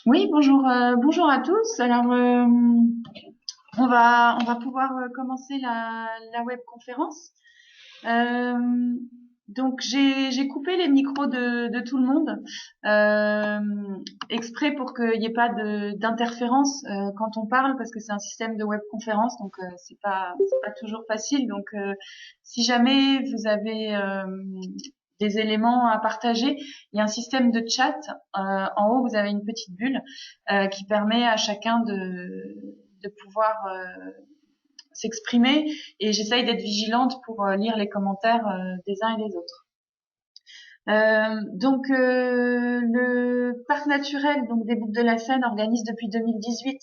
Oui, bonjour, bonjour à tous. Alors, on va pouvoir commencer la webconférence. Euh, donc, j'ai coupé les micros de tout le monde, exprès pour qu'il n'y ait pas d'interférence quand on parle, parce que c'est un système de webconférence, donc c'est pas toujours facile. Donc, si jamais vous avez des éléments à partager, il y a un système de chat. En haut, vous avez une petite bulle qui permet à chacun de pouvoir s'exprimer, et j'essaye d'être vigilante pour lire les commentaires des uns et des autres. Le parc naturel donc des Boucles de la Seine organise depuis 2018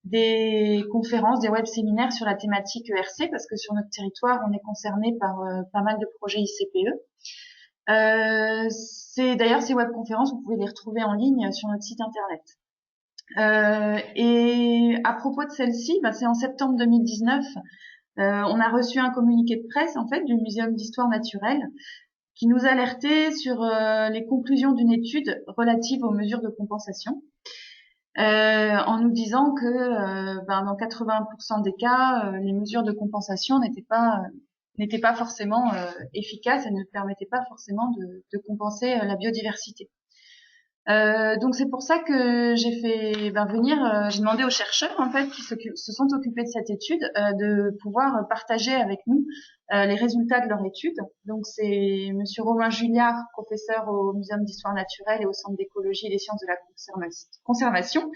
des conférences, des web séminaires sur la thématique ERC, parce que sur notre territoire, on est concerné par pas mal de projets ICPE. C'est d'ailleurs ces webconférences, vous pouvez les retrouver en ligne sur notre site internet. Et à propos de celle-ci, c'est en septembre 2019, on a reçu un communiqué de presse en fait du Muséum d'histoire naturelle qui nous alertait sur les conclusions d'une étude relative aux mesures de compensation, en nous disant que dans 80% des cas, les mesures de compensation n'étaient pas forcément efficaces et ne permettaient pas forcément de compenser la biodiversité. Donc c'est pour ça que j'ai fait venir, j'ai demandé aux chercheurs en fait qui se sont occupés de cette étude de pouvoir partager avec nous les résultats de leur étude. Donc c'est Monsieur Romain Julliard, professeur au Muséum d'histoire naturelle et au Centre d'écologie et des sciences de la conservation,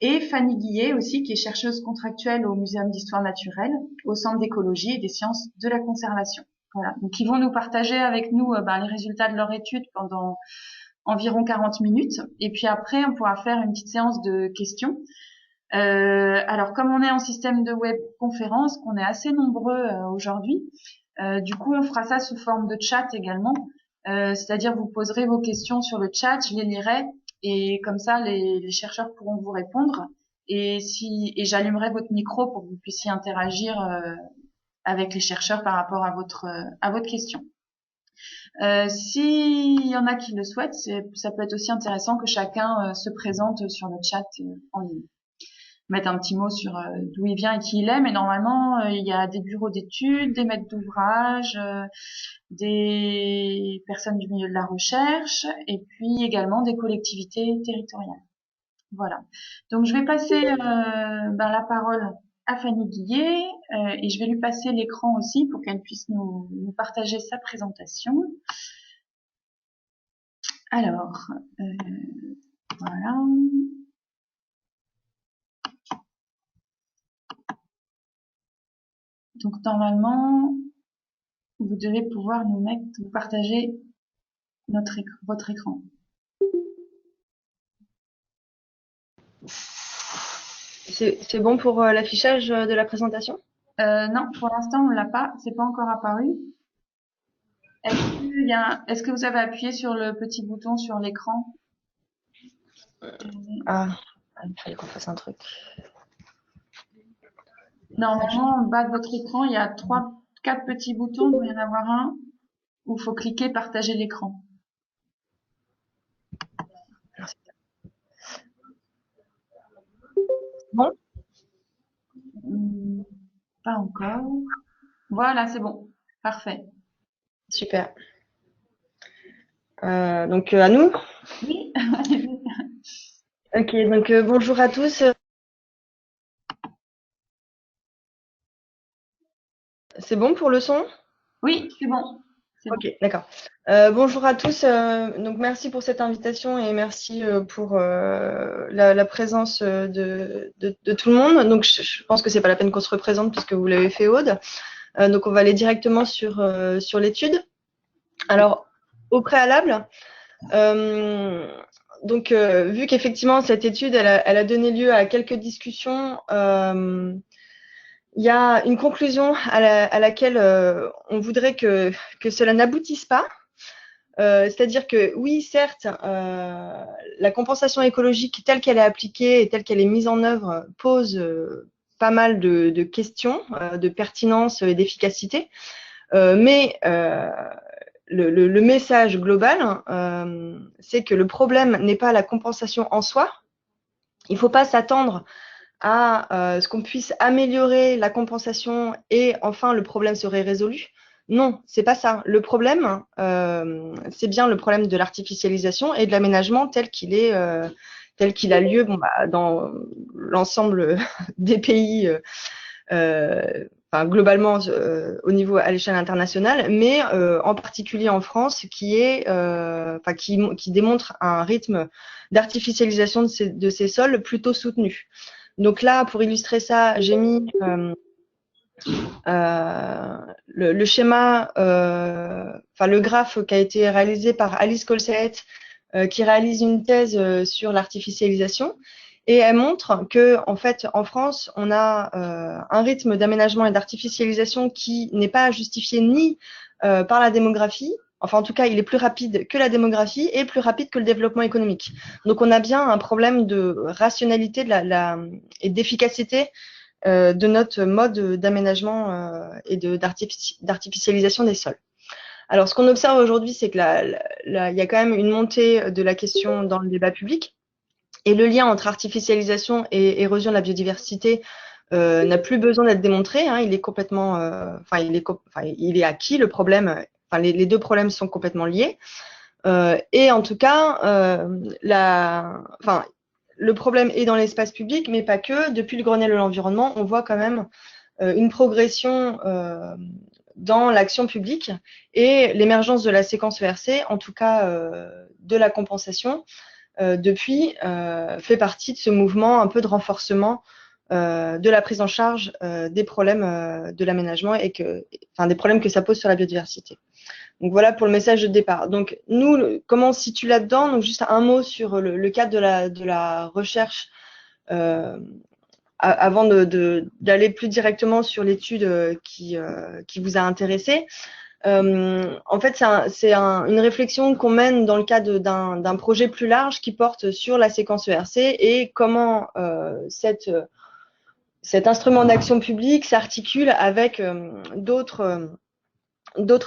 et Fanny Guillet aussi, qui est chercheuse contractuelle au Muséum d'histoire naturelle, au Centre d'écologie et des sciences de la conservation. Voilà. Donc ils vont nous partager avec nous les résultats de leur étude pendant environ 40 minutes. Et puis après, on pourra faire une petite séance de questions. Alors, comme on est en système de webconférence, qu'on est assez nombreux aujourd'hui, du coup, on fera ça sous forme de chat également. C'est-à-dire, vous poserez vos questions sur le chat, je les lirai, et comme ça, les chercheurs pourront vous répondre. Et j'allumerai votre micro pour que vous puissiez interagir avec les chercheurs par rapport à votre question. S'il y en a qui le souhaitent, ça peut être aussi intéressant que chacun se présente sur le chat en ligne. Mettre un petit mot sur d'où il vient et qui il est, mais normalement, il y a des bureaux d'études, des maîtres d'ouvrage, des personnes du milieu de la recherche, et puis également des collectivités territoriales. Voilà. Donc je vais passer la parole à Fanny Guillet, et je vais lui passer l'écran aussi pour qu'elle puisse nous partager sa présentation. Alors, voilà. Donc normalement, vous devez pouvoir vous partager votre écran. C'est bon pour l'affichage de la présentation? Non, pour l'instant on l'a pas, c'est pas encore apparu. Est-ce que vous avez appuyé sur le petit bouton sur l'écran? Ah, il fallait qu'on fasse un truc. Normalement, en bas de votre écran, il y a quatre petits boutons. Il doit y en avoir un où il faut cliquer partager l'écran. Bon, Pas encore. Voilà, c'est bon. Parfait. super. Donc à nous. Oui. Ok, donc bonjour à tous. C'est bon pour le son? Oui, c'est bon. C'est bon. Ok, d'accord. Bonjour à tous. Donc merci pour cette invitation et merci pour la présence de tout le monde. Donc je pense que c'est pas la peine qu'on se représente puisque vous l'avez fait, Aude. Donc on va aller directement sur l'étude. Alors au préalable, vu qu'effectivement cette étude elle a donné lieu à quelques discussions, il y a une conclusion à laquelle on voudrait que cela n'aboutisse pas. C'est-à-dire que oui, certes, la compensation écologique telle qu'elle est appliquée et telle qu'elle est mise en œuvre pose pas mal de questions de pertinence et d'efficacité, mais le message global, c'est que le problème n'est pas la compensation en soi, Il ne faut pas s'attendre à ce qu'on puisse améliorer la compensation et enfin le problème serait résolu. Non, c'est pas ça. Le problème, c'est bien le problème de l'artificialisation et de l'aménagement tel qu'il a lieu dans l'ensemble des pays, globalement au niveau à l'échelle internationale, mais en particulier en France, qui démontre un rythme d'artificialisation de ces sols plutôt soutenu. Donc là, pour illustrer ça, j'ai mis le schéma, le graphe qui a été réalisé par Alice Colsett, qui réalise une thèse sur l'artificialisation. Et elle montre que, en fait, en France, on a un rythme d'aménagement et d'artificialisation qui n'est pas justifié ni par la démographie. Enfin, en tout cas, il est plus rapide que la démographie et plus rapide que le développement économique. Donc, on a bien un problème de rationalité et d'efficacité de notre mode d'aménagement et d'artificialisation des sols. Alors, ce qu'on observe aujourd'hui, c'est que il y a quand même une montée de la question dans le débat public. Et le lien entre artificialisation et érosion de la biodiversité n'a plus besoin d'être démontré. Hein, il est complètement, il est acquis. Le problème, les deux problèmes sont complètement liés. Et en tout cas, le problème est dans l'espace public, mais pas que. Depuis le Grenelle de l'environnement, on voit quand même une progression dans l'action publique et l'émergence de la séquence ERC, en tout cas de la compensation, depuis fait partie de ce mouvement un peu de renforcement de la prise en charge des problèmes de l'aménagement et des problèmes que ça pose sur la biodiversité. Donc voilà pour le message de départ. Donc nous, comment on se situe là-dedans? Donc juste un mot sur le cadre de la recherche avant d'aller plus directement sur l'étude qui vous a intéressé. En fait, c'est une réflexion qu'on mène dans le cadre d'un projet plus large qui porte sur la séquence ERC et comment cet instrument d'action publique s'articule avec d'autres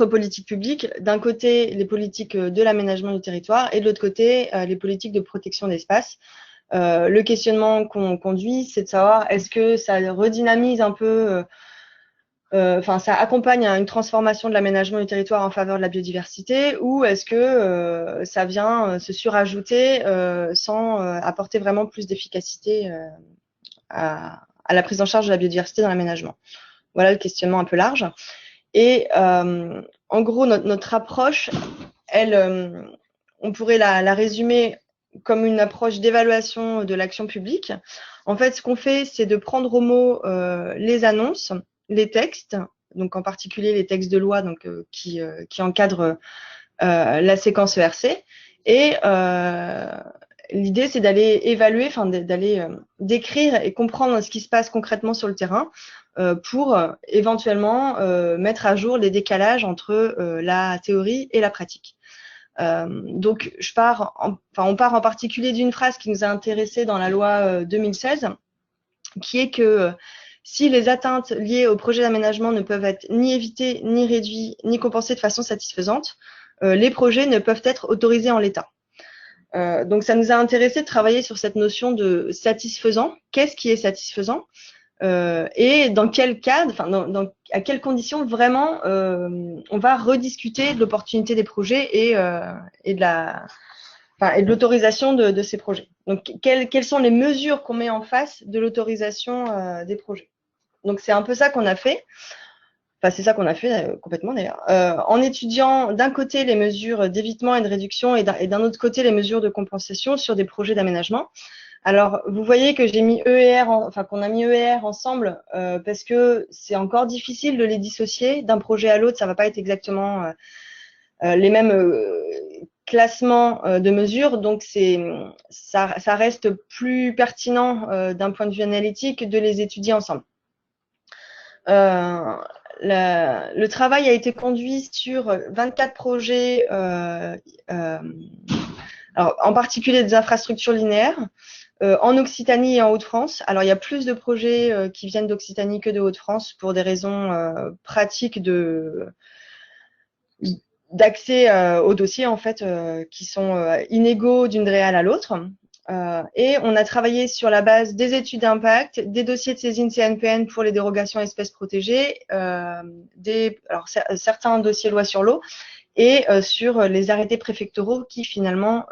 politiques publiques. D'un côté, les politiques de l'aménagement du territoire et de l'autre côté, les politiques de protection d'espace. Le questionnement qu'on conduit, c'est de savoir est-ce que ça redynamise un peu, ça accompagne une transformation de l'aménagement du territoire en faveur de la biodiversité ou est-ce que ça vient se surajouter sans apporter vraiment plus d'efficacité à la prise en charge de la biodiversité dans l'aménagement. Voilà le questionnement un peu large. Et en gros, notre approche, on pourrait la résumer comme une approche d'évaluation de l'action publique. En fait, ce qu'on fait, c'est de prendre au mot les annonces, les textes, donc en particulier les textes de loi donc, qui encadrent la séquence ERC. Et l'idée, c'est d'aller évaluer, d'aller décrire et comprendre ce qui se passe concrètement sur le terrain pour éventuellement mettre à jour les décalages entre la théorie et la pratique. Donc, on part en particulier d'une phrase qui nous a intéressés dans la loi 2016, qui est que si les atteintes liées au projet d'aménagement ne peuvent être ni évitées, ni réduites, ni compensées de façon satisfaisante, les projets ne peuvent être autorisés en l'état. Donc, ça nous a intéressé de travailler sur cette notion de satisfaisant. Qu'est-ce qui est satisfaisant et dans quel cadre, à quelles conditions vraiment on va rediscuter de l'opportunité des projets et de l'autorisation de ces projets. Donc, quelles sont les mesures qu'on met en face de l'autorisation des projets? Donc, c'est un peu ça qu'on a fait. Enfin, c'est ça qu'on a fait complètement d'ailleurs. En étudiant d'un côté les mesures d'évitement et de réduction et d'un autre côté les mesures de compensation sur des projets d'aménagement. Alors, vous voyez que j'ai mis qu'on a mis EER ensemble parce que c'est encore difficile de les dissocier. D'un projet à l'autre, ça va pas être exactement les mêmes classements de mesures. Donc, ça reste plus pertinent d'un point de vue analytique de les étudier ensemble. Le travail a été conduit sur 24 projets, alors, en particulier des infrastructures linéaires, en Occitanie et en Hauts-de-France. Alors, il y a plus de projets qui viennent d'Occitanie que de Hauts-de-France pour des raisons pratiques d'accès aux dossiers, en fait, qui sont inégaux d'une réale à l'autre. Et on a travaillé sur la base des études d'impact, des dossiers de saisine CNPN pour les dérogations espèces protégées, certains dossiers loi sur l'eau, et sur les arrêtés préfectoraux qui finalement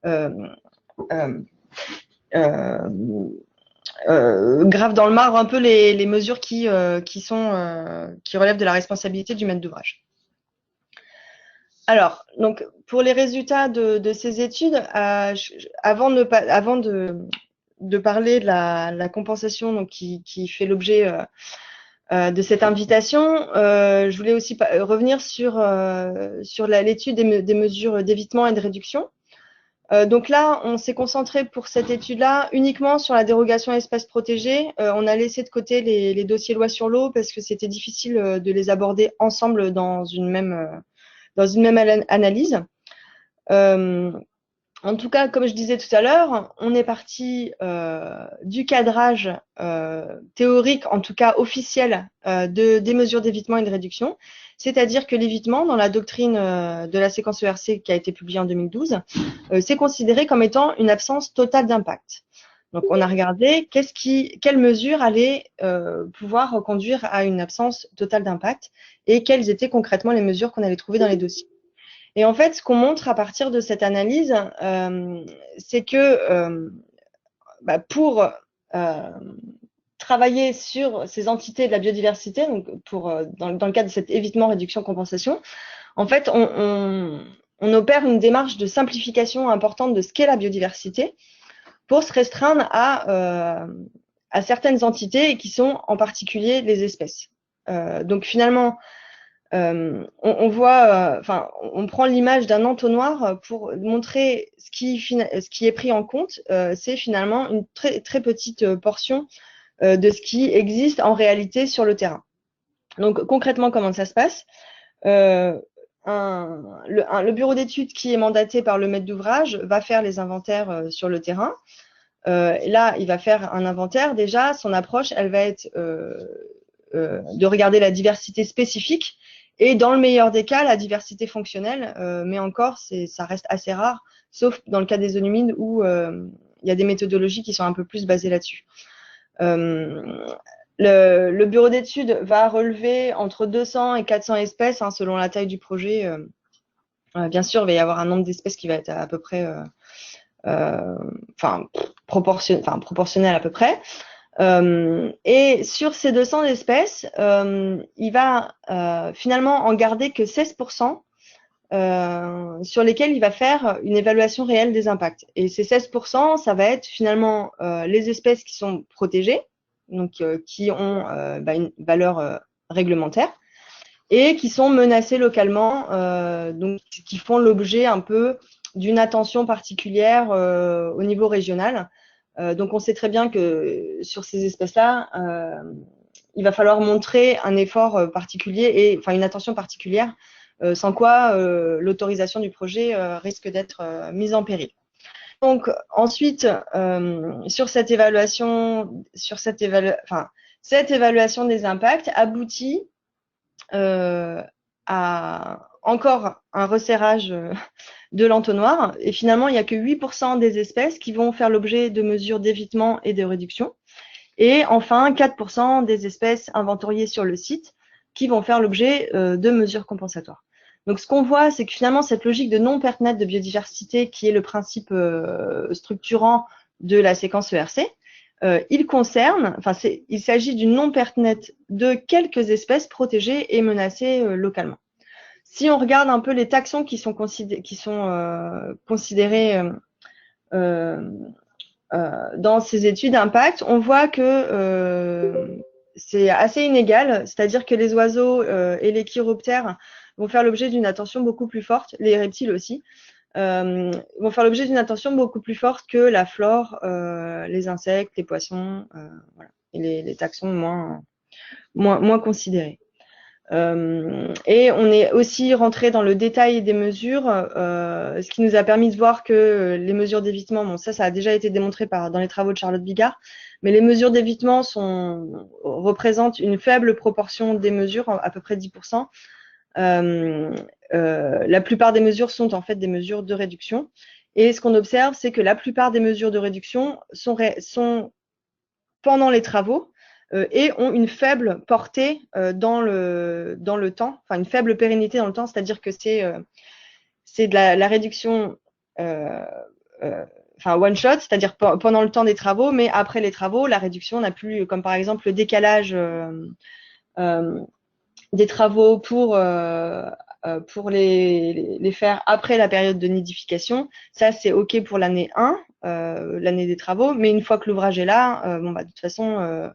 gravent dans le marbre un peu les mesures qui relèvent de la responsabilité du maître d'ouvrage. Alors, donc pour les résultats de ces études, avant de parler de la compensation donc, qui fait l'objet de cette invitation, je voulais aussi revenir sur l'étude des mesures d'évitement et de réduction. Donc là, on s'est concentré pour cette étude-là uniquement sur la dérogation espèces protégées. On a laissé de côté les dossiers loi sur l'eau parce que c'était difficile de les aborder ensemble dans une même analyse. En tout cas, comme je disais tout à l'heure, on est parti du cadrage théorique, en tout cas officiel, des mesures d'évitement et de réduction. C'est-à-dire que l'évitement, dans la doctrine de la séquence ERC qui a été publiée en 2012, c'est considéré comme étant une absence totale d'impact. Donc, on a regardé quelles mesures allaient pouvoir conduire à une absence totale d'impact et quelles étaient concrètement les mesures qu'on allait trouver dans les dossiers. Et en fait, ce qu'on montre à partir de cette analyse, c'est que pour travailler sur ces entités de la biodiversité, donc dans le cadre de cet évitement, réduction, compensation, en fait, on opère une démarche de simplification importante de ce qu'est la biodiversité pour se restreindre à certaines entités qui sont en particulier les espèces. Donc finalement, on prend l'image d'un entonnoir pour montrer ce qui est pris en compte. C'est finalement une très, très petite portion de ce qui existe en réalité sur le terrain. Donc concrètement, comment ça se passe? Le bureau d'études qui est mandaté par le maître d'ouvrage va faire les inventaires sur le terrain. Là, il va faire un inventaire. Déjà, son approche, elle va être de regarder la diversité spécifique et dans le meilleur des cas, la diversité fonctionnelle, mais encore, ça reste assez rare, sauf dans le cas des zones humides où il y a des méthodologies qui sont un peu plus basées là-dessus. Le bureau d'études va relever entre 200 et 400 espèces, hein, selon la taille du projet. Bien sûr, il va y avoir un nombre d'espèces qui va être à peu près proportionnel à peu près. Et sur ces 200 espèces, il va finalement en garder que 16% sur lesquels il va faire une évaluation réelle des impacts. Et ces 16%, ça va être finalement les espèces qui sont protégées, donc qui ont une valeur réglementaire, et qui sont menacées localement, donc qui font l'objet un peu d'une attention particulière au niveau régional. Donc, on sait très bien que sur ces espèces-là, il va falloir montrer un effort particulier et une attention particulière, sans quoi l'autorisation du projet risque d'être mise en péril. Donc, ensuite, cette évaluation des impacts aboutit à encore un resserrage de l'entonnoir. Et finalement, il n'y a que 8% des espèces qui vont faire l'objet de mesures d'évitement et de réduction. Et enfin, 4% des espèces inventoriées sur le site qui vont faire l'objet de mesures compensatoires. Donc, ce qu'on voit, c'est que finalement, cette logique de non-perte nette de biodiversité, qui est le principe structurant de la séquence ERC, il s'agit d'une non-perte nette de quelques espèces protégées et menacées localement. Si on regarde un peu les taxons qui sont considérés dans ces études d'impact, on voit que c'est assez inégal, c'est-à-dire que les oiseaux et les chiroptères vont faire l'objet d'une attention beaucoup plus forte, les reptiles aussi, vont faire l'objet d'une attention beaucoup plus forte que la flore, les insectes, les poissons, voilà, et les taxons moins considérés. Et on est aussi rentré dans le détail des mesures, ce qui nous a permis de voir que les mesures d'évitement, bon, ça a déjà été démontré dans les travaux de Charlotte Bigard, mais les mesures d'évitement représentent une faible proportion des mesures, à peu près 10%. La plupart des mesures sont en fait des mesures de réduction. Et ce qu'on observe, c'est que la plupart des mesures de réduction sont pendant les travaux et ont une faible portée dans le temps, enfin une faible pérennité dans le temps, c'est-à-dire que c'est de la réduction enfin one shot, c'est-à-dire pendant le temps des travaux, mais après les travaux, la réduction n'a plus, comme par exemple le décalage euh, des travaux pour les faire après la période de nidification. Ça, c'est OK pour l'année 1, l'année des travaux, mais une fois que l'ouvrage est là, bon, bah, de toute façon,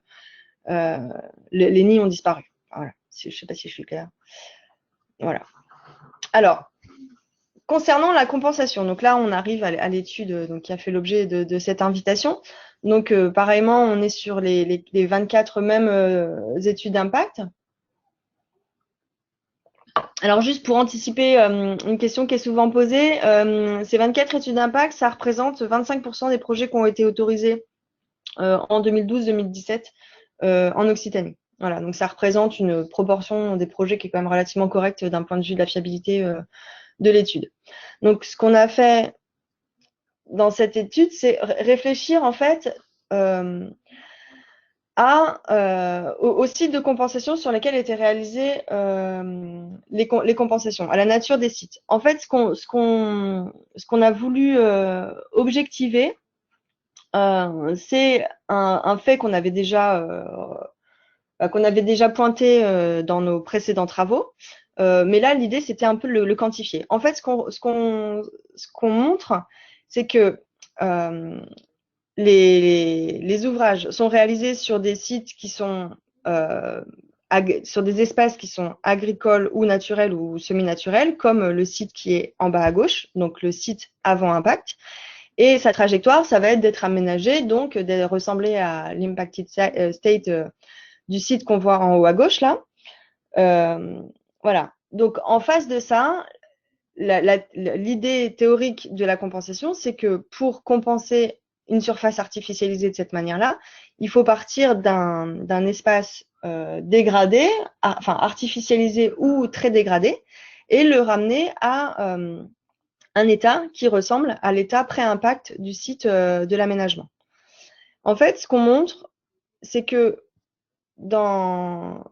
les nids ont disparu. Voilà. Je ne sais pas si je suis claire. Voilà. Alors, concernant la compensation, donc là, on arrive à l'étude qui a fait l'objet de cette invitation. Donc, pareillement, on est sur les 24 mêmes études d'impact. Alors, juste pour anticiper une question qui est souvent posée, ces 24 études d'impact, ça représente 25% des projets qui ont été autorisés en 2012-2017 en Occitanie. Voilà, donc ça représente une proportion des projets qui est quand même relativement correcte d'un point de vue de la fiabilité de l'étude. Donc, ce qu'on a fait dans cette étude, c'est réfléchir en fait aux sites de compensation sur lesquels étaient réalisées les compensations, à la nature des sites. En fait, ce qu'on a voulu objectiver, c'est un fait qu'on avait déjà pointé dans nos précédents travaux. Mais là, l'idée, c'était un peu le quantifier. En fait, ce qu'on montre, c'est que les ouvrages sont réalisés sur des sites qui sont sur des espaces qui sont agricoles ou naturels ou semi-naturels, comme le site qui est en bas à gauche, donc le site avant impact. Et sa trajectoire, ça va être d'être aménagé, donc de ressembler à l'impacted state du site qu'on voit en haut à gauche là. Voilà. Donc en face de ça, l'idée théorique de la compensation, c'est que pour compenser une surface artificialisée de cette manière-là, il faut partir d'un espace dégradé, enfin artificialisé ou très dégradé, et le ramener à un état qui ressemble à l'état pré-impact du site de l'aménagement. En fait, ce qu'on montre, c'est que dans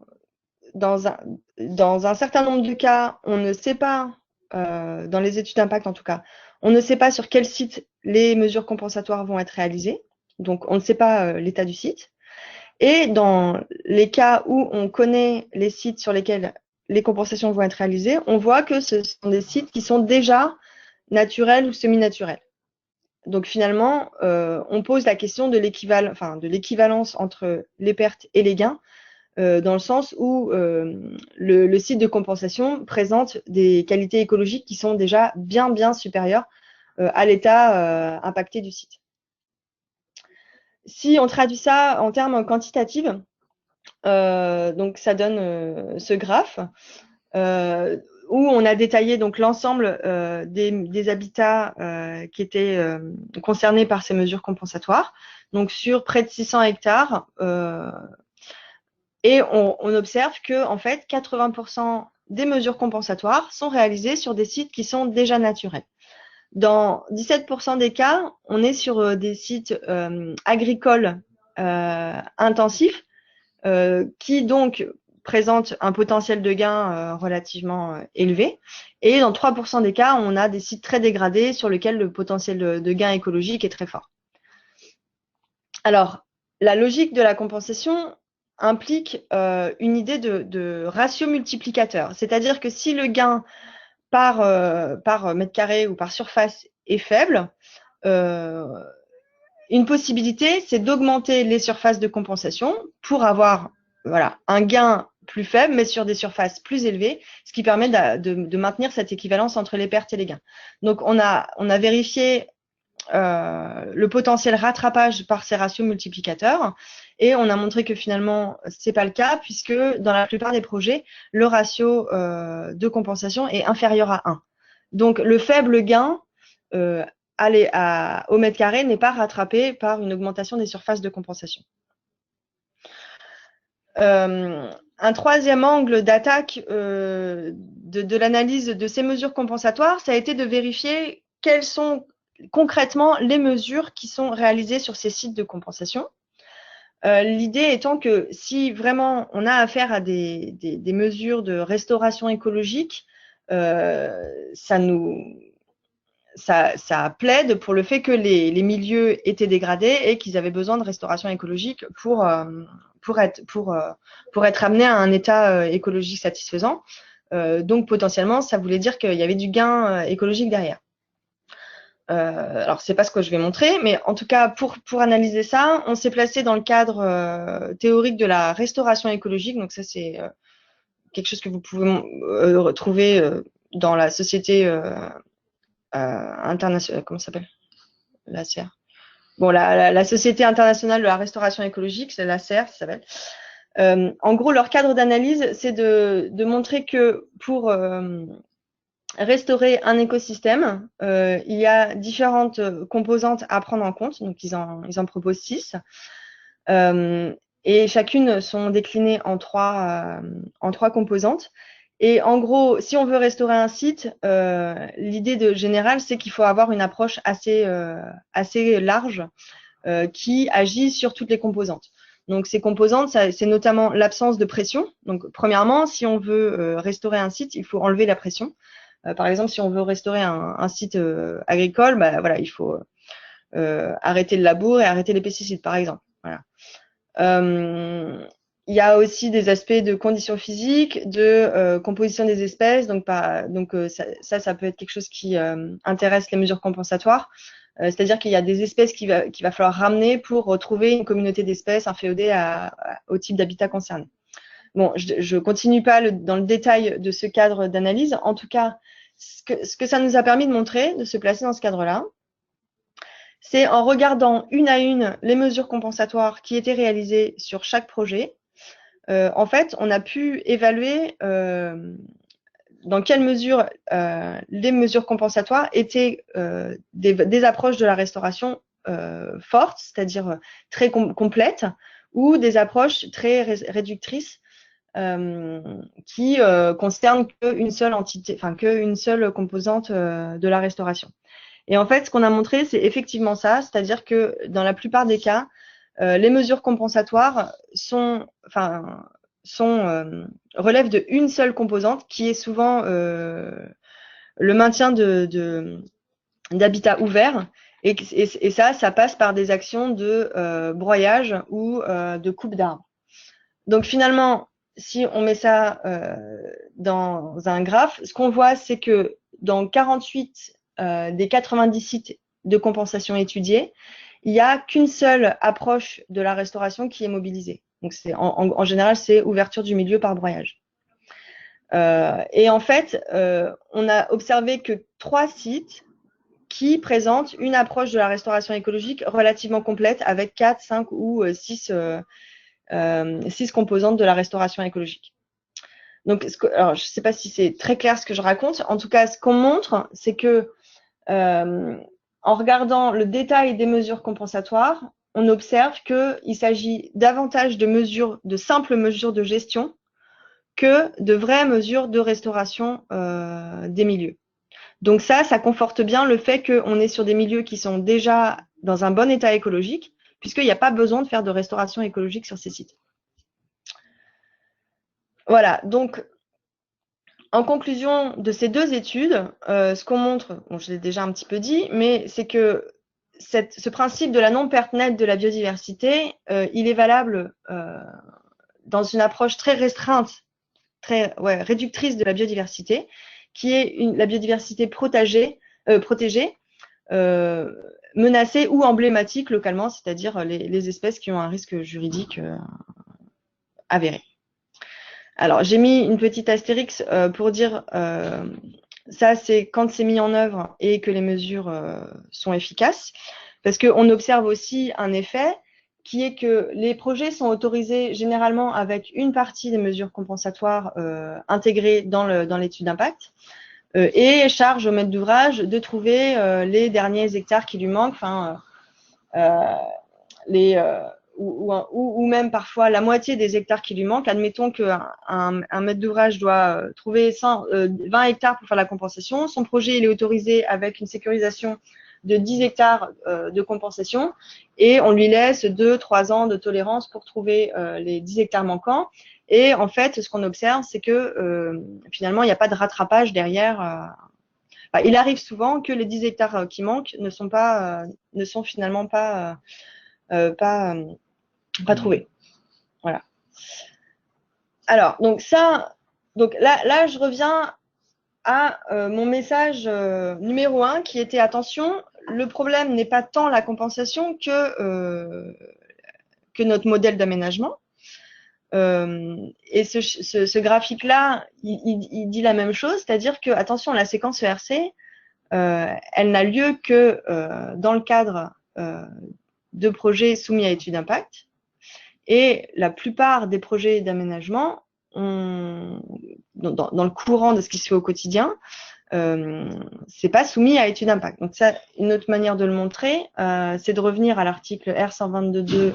un certain nombre de cas, on ne sait pas, dans les études d'impact en tout cas, on ne sait pas sur quel site les mesures compensatoires vont être réalisées. Donc, on ne sait pas l'état du site. Et dans les cas où on connaît les sites sur lesquels les compensations vont être réalisées, on voit que ce sont des sites qui sont déjà naturels ou semi-naturels. Donc finalement, on pose la question de l'équivalence entre les pertes et les gains, dans le sens où le site de compensation présente des qualités écologiques qui sont déjà bien supérieures à l'état impacté du site. Si on traduit ça en termes quantitatifs, donc ça donne ce graphe où on a détaillé donc l'ensemble des habitats qui étaient concernés par ces mesures compensatoires, donc sur près de 600 hectares. Et on observe que en fait, 80% des mesures compensatoires sont réalisées sur des sites qui sont déjà naturels. Dans 17% des cas, on est sur des sites agricoles intensifs qui donc présentent un potentiel de gain relativement élevé. Et dans 3% des cas, on a des sites très dégradés sur lesquels le potentiel de gain écologique est très fort. Alors, la logique de la compensation implique une idée de ratio multiplicateur. C'est-à-dire que si le gain par mètre carré ou par surface est faible, une possibilité, c'est d'augmenter les surfaces de compensation pour avoir un gain plus faible, mais sur des surfaces plus élevées, ce qui permet de maintenir cette équivalence entre les pertes et les gains. Donc, on a vérifié le potentiel rattrapage par ces ratios multiplicateurs et on a montré que finalement c'est pas le cas puisque dans la plupart des projets le ratio de compensation est inférieur à 1. Donc le faible gain au mètre carré n'est pas rattrapé par une augmentation des surfaces de compensation. Un troisième angle d'attaque de l'analyse de ces mesures compensatoires, ça a été de vérifier quels sont concrètement les mesures qui sont réalisées sur ces sites de compensation. L'idée étant que si vraiment on a affaire à des mesures de restauration écologique, ça plaide pour le fait que les milieux étaient dégradés et qu'ils avaient besoin de restauration écologique pour être amenés à un état écologique satisfaisant. Donc potentiellement, ça voulait dire qu'il y avait du gain écologique derrière. Alors, c'est pas ce que je vais montrer, mais en tout cas, pour analyser ça, on s'est placé dans le cadre théorique de la restauration écologique. Donc ça, c'est quelque chose que vous pouvez retrouver dans la société internationale. Comment ça s'appelle? La CR. Bon, la Société internationale de la restauration écologique, c'est la CR, ça s'appelle. En gros, leur cadre d'analyse, c'est de montrer que pour restaurer un écosystème, il y a différentes composantes à prendre en compte. Donc, ils en proposent 6. Et chacune sont déclinées en trois composantes. Et en gros, si on veut restaurer un site, l'idée générale, c'est qu'il faut avoir une approche assez large qui agit sur toutes les composantes. Donc, ces composantes, c'est notamment l'absence de pression. Donc, premièrement, si on veut restaurer un site, il faut enlever la pression. Par exemple, si on veut restaurer un site agricole, bah, voilà, il faut arrêter le labour et arrêter les pesticides, par exemple. Voilà. Il y a aussi des aspects de conditions physiques, de composition des espèces. Donc ça peut être quelque chose qui intéresse les mesures compensatoires. C'est-à-dire qu'il y a des espèces qu'il va falloir ramener pour retrouver une communauté d'espèces inféodée au type d'habitat concerné. Bon, je continue pas dans le détail de ce cadre d'analyse. En tout cas, ce que ça nous a permis de montrer, de se placer dans ce cadre-là, c'est en regardant une à une les mesures compensatoires qui étaient réalisées sur chaque projet. En fait, on a pu évaluer dans quelle mesure les mesures compensatoires étaient des approches de la restauration fortes, c'est-à-dire très complètes, ou des approches très réductrices qui concernent qu'une seule entité, enfin qu'une seule composante de la restauration. Et en fait, ce qu'on a montré, c'est effectivement ça, c'est-à-dire que dans la plupart des cas, les mesures compensatoires relèvent d'une seule composante qui est souvent le maintien d'habitats ouverts. Et ça passe par des actions de broyage ou de coupe d'arbres. Donc finalement, si on met ça dans un graphe, ce qu'on voit, c'est que dans 48 des 90 sites de compensation étudiés, il n'y a qu'une seule approche de la restauration qui est mobilisée. Donc en général, c'est ouverture du milieu par broyage. Et en fait, on a observé que 3 sites qui présentent une approche de la restauration écologique relativement complète avec 4, 5 ou 6 composantes de la restauration écologique. Donc, alors, je ne sais pas si c'est très clair ce que je raconte. En tout cas, ce qu'on montre, c'est que en regardant le détail des mesures compensatoires, on observe qu'il s'agit davantage de simples mesures de gestion que de vraies mesures de restauration des milieux. Donc ça conforte bien le fait qu'on est sur des milieux qui sont déjà dans un bon état écologique, puisqu'il n'y a pas besoin de faire de restauration écologique sur ces sites. Voilà, donc en conclusion de ces 2 études, ce qu'on montre, bon, je l'ai déjà un petit peu dit, mais c'est que ce principe de la non-perte nette de la biodiversité, il est valable dans une approche très restreinte, très réductrice de la biodiversité, qui est la biodiversité protégée, menacée ou emblématique localement, c'est-à-dire les espèces qui ont un risque juridique avéré. Alors, j'ai mis une petite astérix pour dire ça, c'est quand c'est mis en œuvre et que les mesures sont efficaces. Parce qu'on observe aussi un effet qui est que les projets sont autorisés généralement avec une partie des mesures compensatoires intégrées dans l'étude d'impact et charge au maître d'ouvrage de trouver les derniers hectares qui lui manquent, ou même parfois la moitié des hectares qui lui manquent. Admettons qu'un maître d'ouvrage doit trouver 20 hectares pour faire la compensation. Son projet il est autorisé avec une sécurisation de 10 hectares de compensation et on lui laisse 2-3 ans de tolérance pour trouver les 10 hectares manquants. Et en fait, ce qu'on observe, c'est que finalement, il n'y a pas de rattrapage derrière. Il arrive souvent que les 10 hectares qui manquent ne sont finalement pas trouvés. Voilà. Alors, donc là, je reviens à mon message numéro 1 qui était attention, le problème n'est pas tant la compensation que notre modèle d'aménagement. Et ce graphique-là, il dit la même chose, c'est-à-dire que, attention, la séquence ERC, elle n'a lieu que dans le cadre de projets soumis à étude d'impact. Et la plupart des projets d'aménagement, dans le courant de ce qui se fait au quotidien, c'est pas soumis à étude d'impact. Donc ça, une autre manière de le montrer, c'est de revenir à l'article R122.2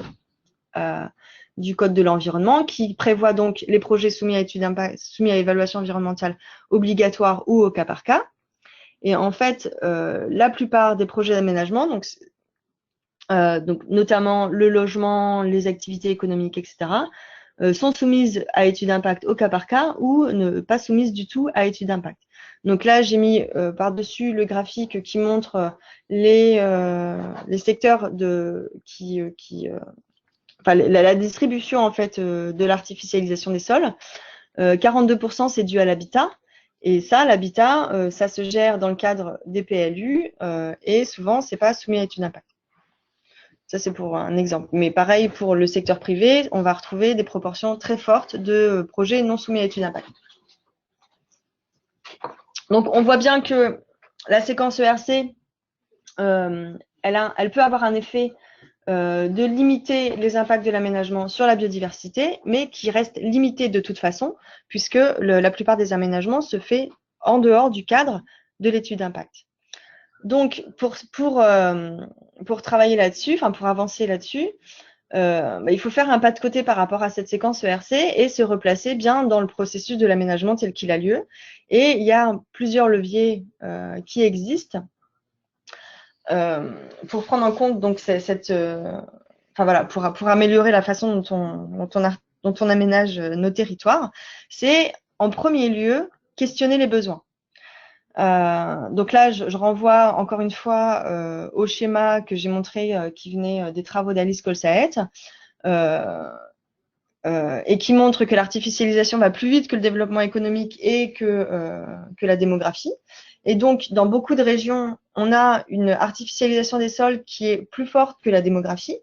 du Code de l'environnement, qui prévoit donc les projets soumis à étude d'impact, soumis à évaluation environnementale obligatoire ou au cas par cas. Et en fait, la plupart des projets d'aménagement, donc notamment le logement, les activités économiques, etc., sont soumises à étude d'impact au cas par cas ou ne pas soumises du tout à étude d'impact. Donc là, j'ai mis par-dessus le graphique qui montre les secteurs la distribution en fait de l'artificialisation des sols. 42% c'est dû à l'habitat. Et ça, l'habitat, ça se gère dans le cadre des PLU et souvent, c'est pas soumis à étude d'impact. Ça, c'est pour un exemple. Mais pareil, pour le secteur privé, on va retrouver des proportions très fortes de projets non soumis à étude d'impact. Donc, on voit bien que la séquence ERC, elle peut avoir un effet de limiter les impacts de l'aménagement sur la biodiversité, mais qui reste limité de toute façon, puisque la plupart des aménagements se fait en dehors du cadre de l'étude d'impact. Donc, pour travailler là-dessus, pour avancer là-dessus, il faut faire un pas de côté par rapport à cette séquence ERC et se replacer bien dans le processus de l'aménagement tel qu'il a lieu. Et il y a plusieurs leviers qui existent pour prendre en compte donc pour améliorer la façon dont on aménage nos territoires. C'est en premier lieu questionner les besoins. Donc là, je renvoie encore une fois au schéma que j'ai montré qui venait des travaux d'Alice Colsaet et qui montre que l'artificialisation va plus vite que le développement économique et que la démographie. Et donc, dans beaucoup de régions, on a une artificialisation des sols qui est plus forte que la démographie,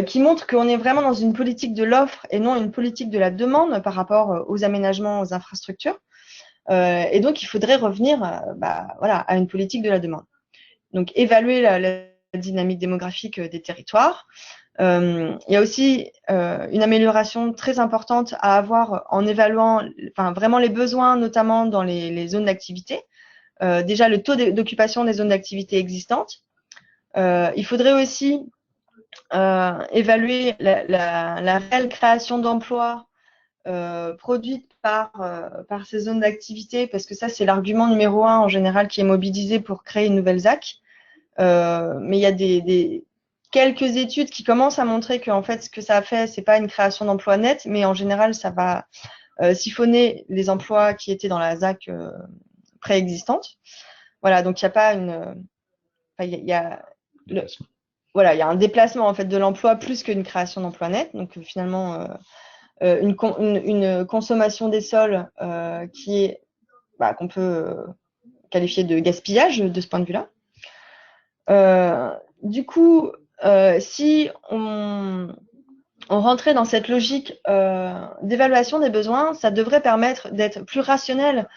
qui montre qu'on est vraiment dans une politique de l'offre et non une politique de la demande par rapport aux aménagements, aux infrastructures. Et donc, il faudrait revenir à une politique de la demande. Donc, évaluer la dynamique démographique des territoires. Il y a aussi une amélioration très importante à avoir en évaluant vraiment les besoins, notamment dans les zones d'activité. Déjà, le taux d'occupation des zones d'activité existantes. Il faudrait aussi évaluer la réelle création d'emplois produite par ces zones d'activité, parce que ça, c'est l'argument numéro 1 en général qui est mobilisé pour créer une nouvelle ZAC. Mais il y a quelques études qui commencent à montrer que en fait, ce que ça a fait, c'est pas une création d'emplois nette, mais en général, ça va siphonner les emplois qui étaient dans la ZAC préexistante. Voilà, donc il n'y a pas il y a un déplacement en fait de l'emploi plus qu'une création d'emplois nets. Donc finalement, une consommation des sols qui est qu'on peut qualifier de gaspillage de ce point de vue-là. Du coup, si on rentrait dans cette logique d'évaluation des besoins, ça devrait permettre d'être plus rationnel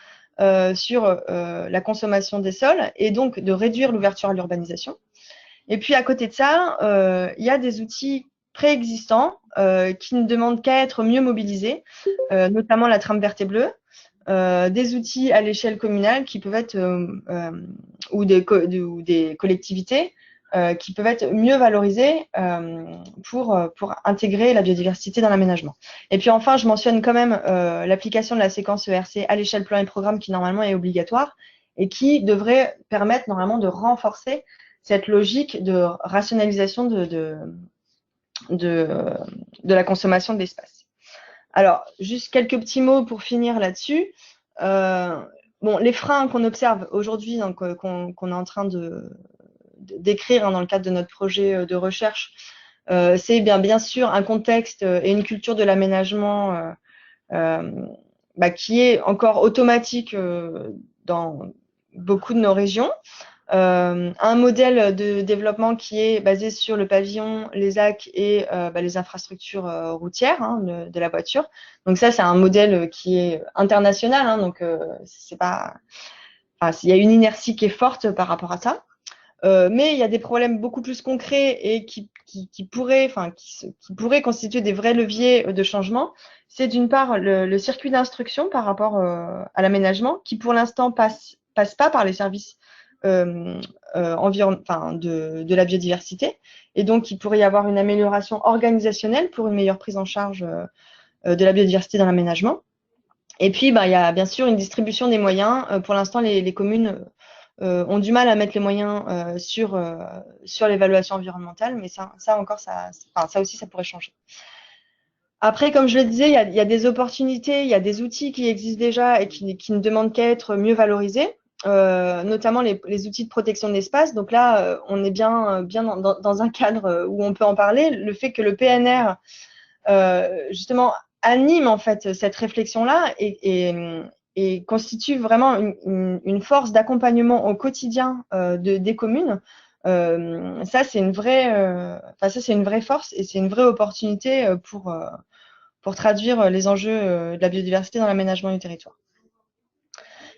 sur la consommation des sols et donc de réduire l'ouverture à l'urbanisation. Et puis à côté de ça, il y a des outils préexistants qui ne demandent qu'à être mieux mobilisés, notamment la trame verte et bleue, des outils à l'échelle communale qui peuvent être ou des collectivités qui peuvent être mieux valorisés pour intégrer la biodiversité dans l'aménagement. Et puis enfin, je mentionne quand même l'application de la séquence ERC à l'échelle plan et programme qui normalement est obligatoire et qui devrait permettre normalement de renforcer cette logique de rationalisation de la consommation de l'espace. Alors, juste quelques petits mots pour finir là-dessus. Bon, les freins qu'on observe aujourd'hui, donc qu'on est en train d'écrire dans le cadre de notre projet de recherche, c'est bien sûr un contexte et une culture de l'aménagement qui est encore automatique dans beaucoup de nos régions. Un modèle de développement qui est basé sur le pavillon, les AC et les infrastructures routières de la voiture. Donc ça, c'est un modèle qui est international. Donc c'est pas, il y a une inertie qui est forte par rapport à ça. Mais il y a des problèmes beaucoup plus concrets et qui pourraient constituer des vrais leviers de changement. C'est d'une part le circuit d'instruction par rapport à l'aménagement, qui pour l'instant passe pas par les services de la biodiversité, et donc il pourrait y avoir une amélioration organisationnelle pour une meilleure prise en charge de la biodiversité dans l'aménagement. Et puis, il y a bien sûr une distribution des moyens. Pour l'instant, les communes ont du mal à mettre les moyens sur l'évaluation environnementale, mais ça aussi, ça pourrait changer. Après, comme je le disais, il y a des opportunités, il y a des outils qui existent déjà et qui ne demandent qu'à être mieux valorisés, notamment les outils de protection de l'espace. Donc là, on est bien dans un cadre où on peut en parler. Le fait que le PNR, justement, anime en fait cette réflexion-là et constitue vraiment une force d'accompagnement au quotidien des communes. Ça, c'est une vraie force et c'est une vraie opportunité pour traduire les enjeux de la biodiversité dans l'aménagement du territoire.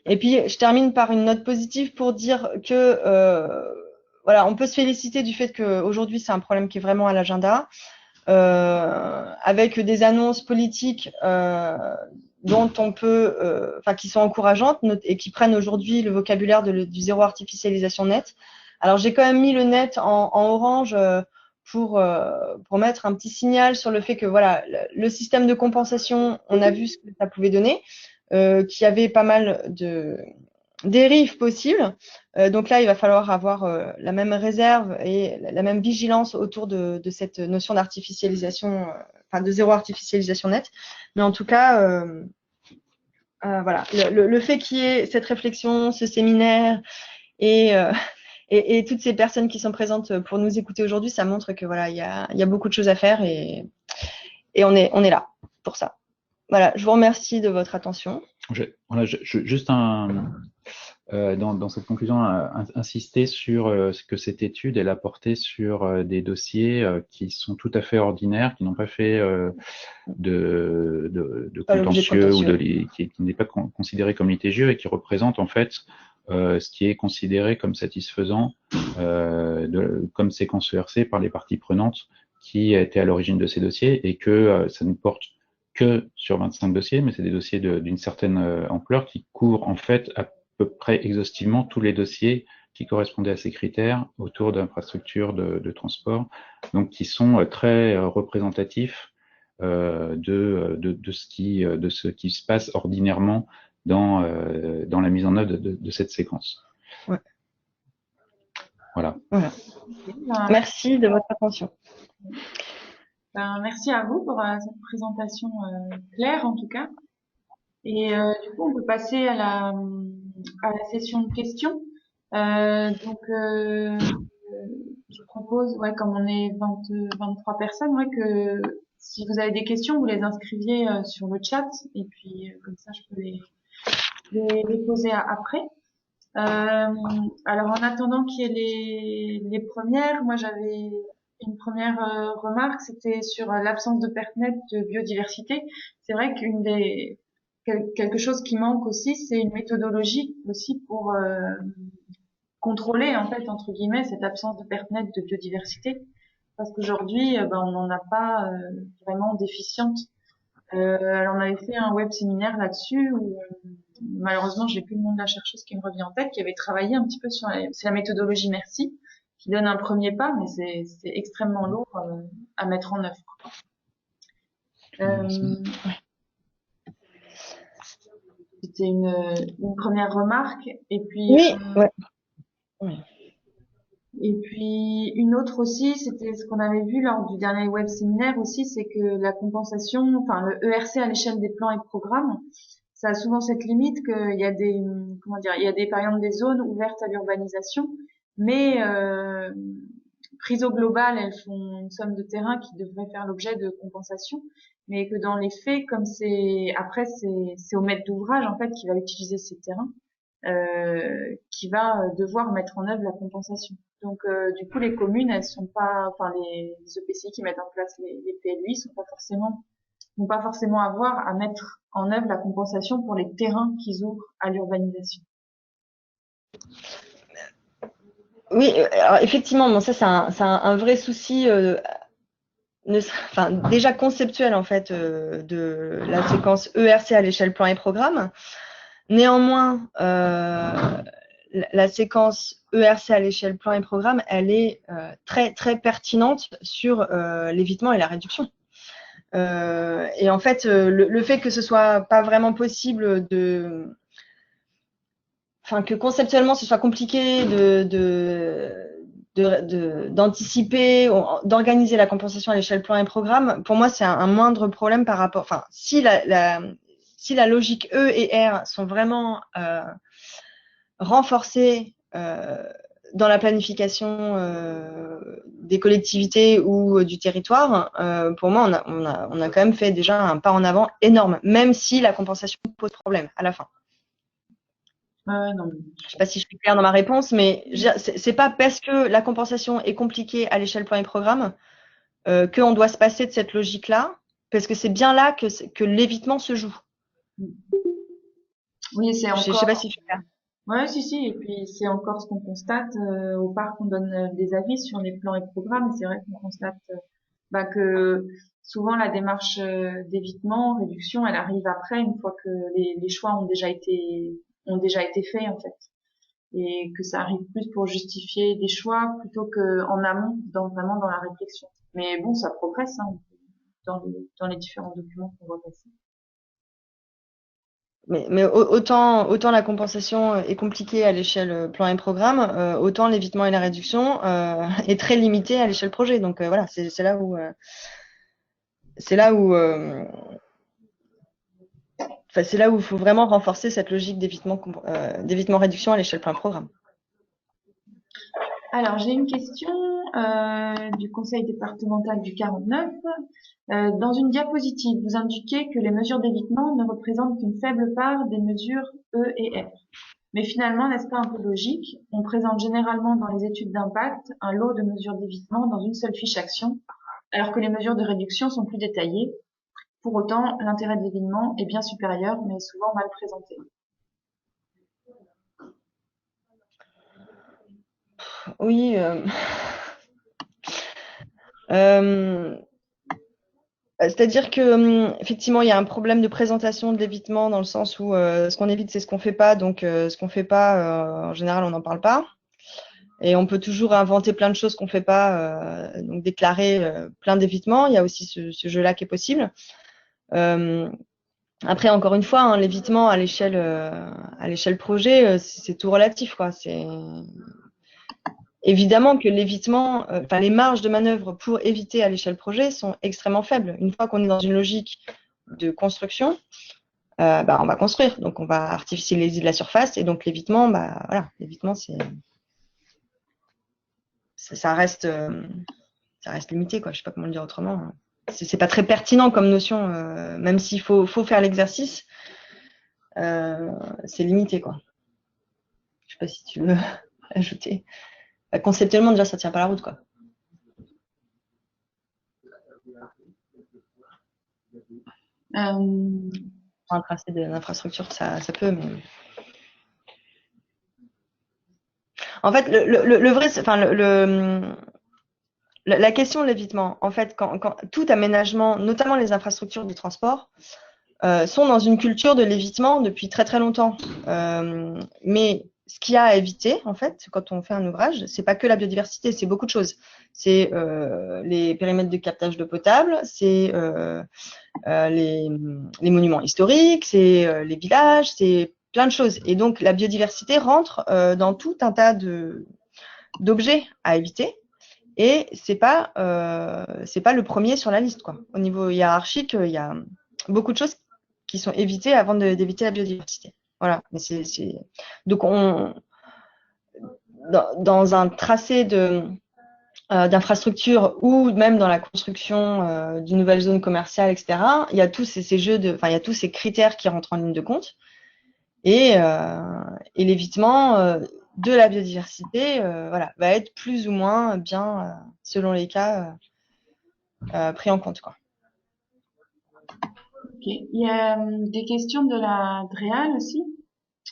Et puis, je termine par une note positive pour dire que on peut se féliciter du fait qu'aujourd'hui, c'est un problème qui est vraiment à l'agenda, avec des annonces politiques dont on peut, qui sont encourageantes et qui prennent aujourd'hui le vocabulaire du zéro artificialisation net. Alors, j'ai quand même mis le net en orange pour mettre un petit signal sur le fait que le système de compensation, on a vu ce que ça pouvait donner, qu'il y avait pas mal de dérives possibles. Donc là, il va falloir avoir la même réserve et la même vigilance autour de cette notion d'artificialisation, de zéro artificialisation nette. Mais en tout cas, le fait qu'il y ait cette réflexion, ce séminaire et toutes ces personnes qui sont présentes pour nous écouter aujourd'hui, ça montre que il y a beaucoup de choses à faire et on est là pour ça. Voilà, je vous remercie de votre attention. Juste dans cette conclusion, insister sur ce que cette étude elle a porté sur des dossiers qui sont tout à fait ordinaires, qui n'ont pas fait de contentieux ou qui n'est pas considéré comme litigieux et qui représente en fait ce qui est considéré comme satisfaisant comme séquence ERC par les parties prenantes qui étaient à l'origine de ces dossiers et que ça ne porte que sur 25 dossiers, mais c'est des dossiers d'une certaine ampleur qui couvrent en fait à peu près exhaustivement tous les dossiers qui correspondaient à ces critères autour d'infrastructures de transport, donc qui sont très représentatifs de ce qui se passe ordinairement dans la mise en œuvre de cette séquence. Ouais. Voilà. Merci de votre attention. Merci à vous pour cette présentation claire en tout cas. Et du coup, on peut passer à la session de questions. Je propose, comme on est 23 personnes, que si vous avez des questions, vous les inscriviez sur le chat et puis comme ça, je peux les poser après. Alors, en attendant qu'il y ait les premières, moi j'avais une première remarque, c'était sur l'absence de perte nette de biodiversité. C'est vrai quelque chose qui manque aussi, c'est une méthodologie aussi pour contrôler en fait entre guillemets cette absence de perte nette de biodiversité, parce qu'aujourd'hui on n'en a pas vraiment déficiente. Alors on avait fait un web séminaire là-dessus où malheureusement j'ai plus le nom de la chercheuse qui me revient en tête, qui avait travaillé un petit peu sur c'est la méthodologie Merci qui donne un premier pas, mais c'est extrêmement lourd à mettre en œuvre. C'était une première remarque et puis oui. Et puis une autre aussi, c'était ce qu'on avait vu lors du dernier web séminaire aussi, c'est que la compensation, enfin le ERC à l'échelle des plans et programmes, ça a souvent cette limite qu'il y a des, comment dire, il y a des, par exemple, des zones ouvertes à l'urbanisation, mais prises au global, elles font une somme de terrain qui devrait faire l'objet de compensation, mais que dans les faits, comme c'est au maître d'ouvrage en fait qui va utiliser ces terrains, qui va devoir mettre en œuvre la compensation. Donc du coup, les communes, elles sont pas, enfin les EPCI qui mettent en place les PLUI sont pas forcément vont pas forcément avoir à mettre en œuvre la compensation pour les terrains qu'ils ouvrent à l'urbanisation. Oui, alors effectivement, bon, ça c'est un vrai souci, enfin, déjà conceptuel en fait de la séquence ERC à l'échelle plan et programme. Néanmoins, la séquence ERC à l'échelle plan et programme, elle est très très pertinente sur l'évitement et la réduction. Et en fait, le fait que ce soit pas vraiment possible enfin que conceptuellement ce soit compliqué d'anticiper, d'organiser la compensation à l'échelle plan et programme, pour moi c'est un moindre problème par rapport. Enfin, si la logique E et R sont vraiment renforcées dans la planification des collectivités ou du territoire, pour moi, on a quand même fait déjà un pas en avant énorme, même si la compensation pose problème à la fin. Non. Je ne sais pas si je suis claire dans ma réponse, mais c'est pas parce que la compensation est compliquée à l'échelle plan et programme qu'on doit se passer de cette logique-là, parce que c'est bien là que l'évitement se joue. Oui, c'est encore. Je sais pas si je suis claire. Ouais, si. Et puis c'est encore ce qu'on constate au parc. On donne des avis sur les plans et programmes. Et c'est vrai qu'on constate que souvent la démarche d'évitement, réduction, elle arrive après, une fois que les choix ont déjà été faits en fait, et que ça arrive plus pour justifier des choix plutôt que en amont, vraiment dans la réflexion. Mais bon, ça progresse dans les différents documents qu'on voit passer. Mais autant la compensation est compliquée à l'échelle plan et programme, autant l'évitement et la réduction est très limité à l'échelle projet. Donc voilà, c'est là où c'est là où il faut vraiment renforcer cette logique d'évitement-réduction à l'échelle plan et programme. Alors, j'ai une question du conseil départemental du 49. Dans une diapositive, vous indiquez que les mesures d'évitement ne représentent qu'une faible part des mesures E et F. Mais finalement, n'est-ce pas un peu logique? On présente généralement dans les études d'impact un lot de mesures d'évitement dans une seule fiche action, alors que les mesures de réduction sont plus détaillées. Pour autant, l'intérêt de l'évitement est bien supérieur, mais souvent mal présenté. Oui. C'est-à-dire que effectivement, il y a un problème de présentation de l'évitement dans le sens où ce qu'on évite, c'est ce qu'on fait pas. Donc, ce qu'on fait pas, en général, on n'en parle pas. Et on peut toujours inventer plein de choses qu'on fait pas, donc déclarer plein d'évitements. Il y a aussi ce jeu-là qui est possible. Après, encore une fois, hein, l'évitement à l'échelle projet, c'est tout relatif, quoi. C'est évidemment que l'évitement, les marges de manœuvre pour éviter à l'échelle projet sont extrêmement faibles. Une fois qu'on est dans une logique de construction, on va construire. Donc, on va artificialiser de la surface. Et donc, l'évitement, l'évitement, ça reste limité, quoi. Je sais pas comment le dire autrement. C'est pas très pertinent comme notion, même s'il faut faire l'exercice. C'est limité, quoi. Je sais pas si tu veux ajouter. Conceptuellement, déjà, ça tient pas la route, quoi. Un tracé d'infrastructure, ça peut, mais. En fait, le vrai, la question de l'évitement, en fait, quand tout aménagement, notamment les infrastructures de transport, sont dans une culture de l'évitement depuis très très longtemps. Mais ce qu'il y a à éviter, en fait, quand on fait un ouvrage, c'est pas que la biodiversité, c'est beaucoup de choses. C'est les périmètres de captage d'eau potable, c'est les monuments historiques, c'est les villages, c'est plein de choses. Et donc la biodiversité rentre dans tout un tas d'objets à éviter. Et c'est pas le premier sur la liste, quoi. Au niveau hiérarchique, il y a beaucoup de choses qui sont évitées avant d'éviter la biodiversité. Voilà. Mais donc dans un tracé d'infrastructure ou même dans la construction d'une nouvelle zone commerciale, etc. Il y a tous ces jeux il y a tous ces critères qui rentrent en ligne de compte et l'évitement de la biodiversité, voilà, va être plus ou moins bien, selon les cas, pris en compte, quoi. Ok. Il y a des questions de la DREAL aussi,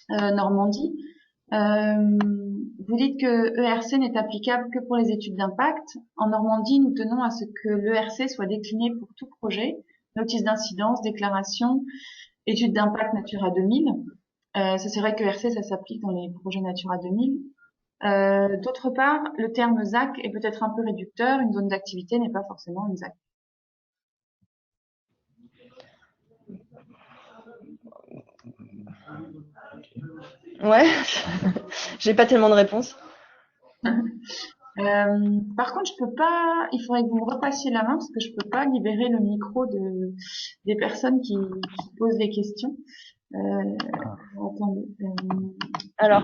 Normandie. Vous dites que ERC n'est applicable que pour les études d'impact. En Normandie, nous tenons à ce que l'ERC soit décliné pour tout projet, notice d'incidence, déclaration, étude d'impact Natura 2000. Ça c'est vrai que ERC, ça s'applique dans les projets Natura 2000. D'autre part, le terme ZAC est peut-être un peu réducteur. Une zone d'activité n'est pas forcément une ZAC. Ouais, j'ai pas tellement de réponses. Par contre, je peux pas. Il faudrait que vous me repassiez la main parce que je peux pas libérer le micro des personnes qui posent les questions. Attendez. Alors,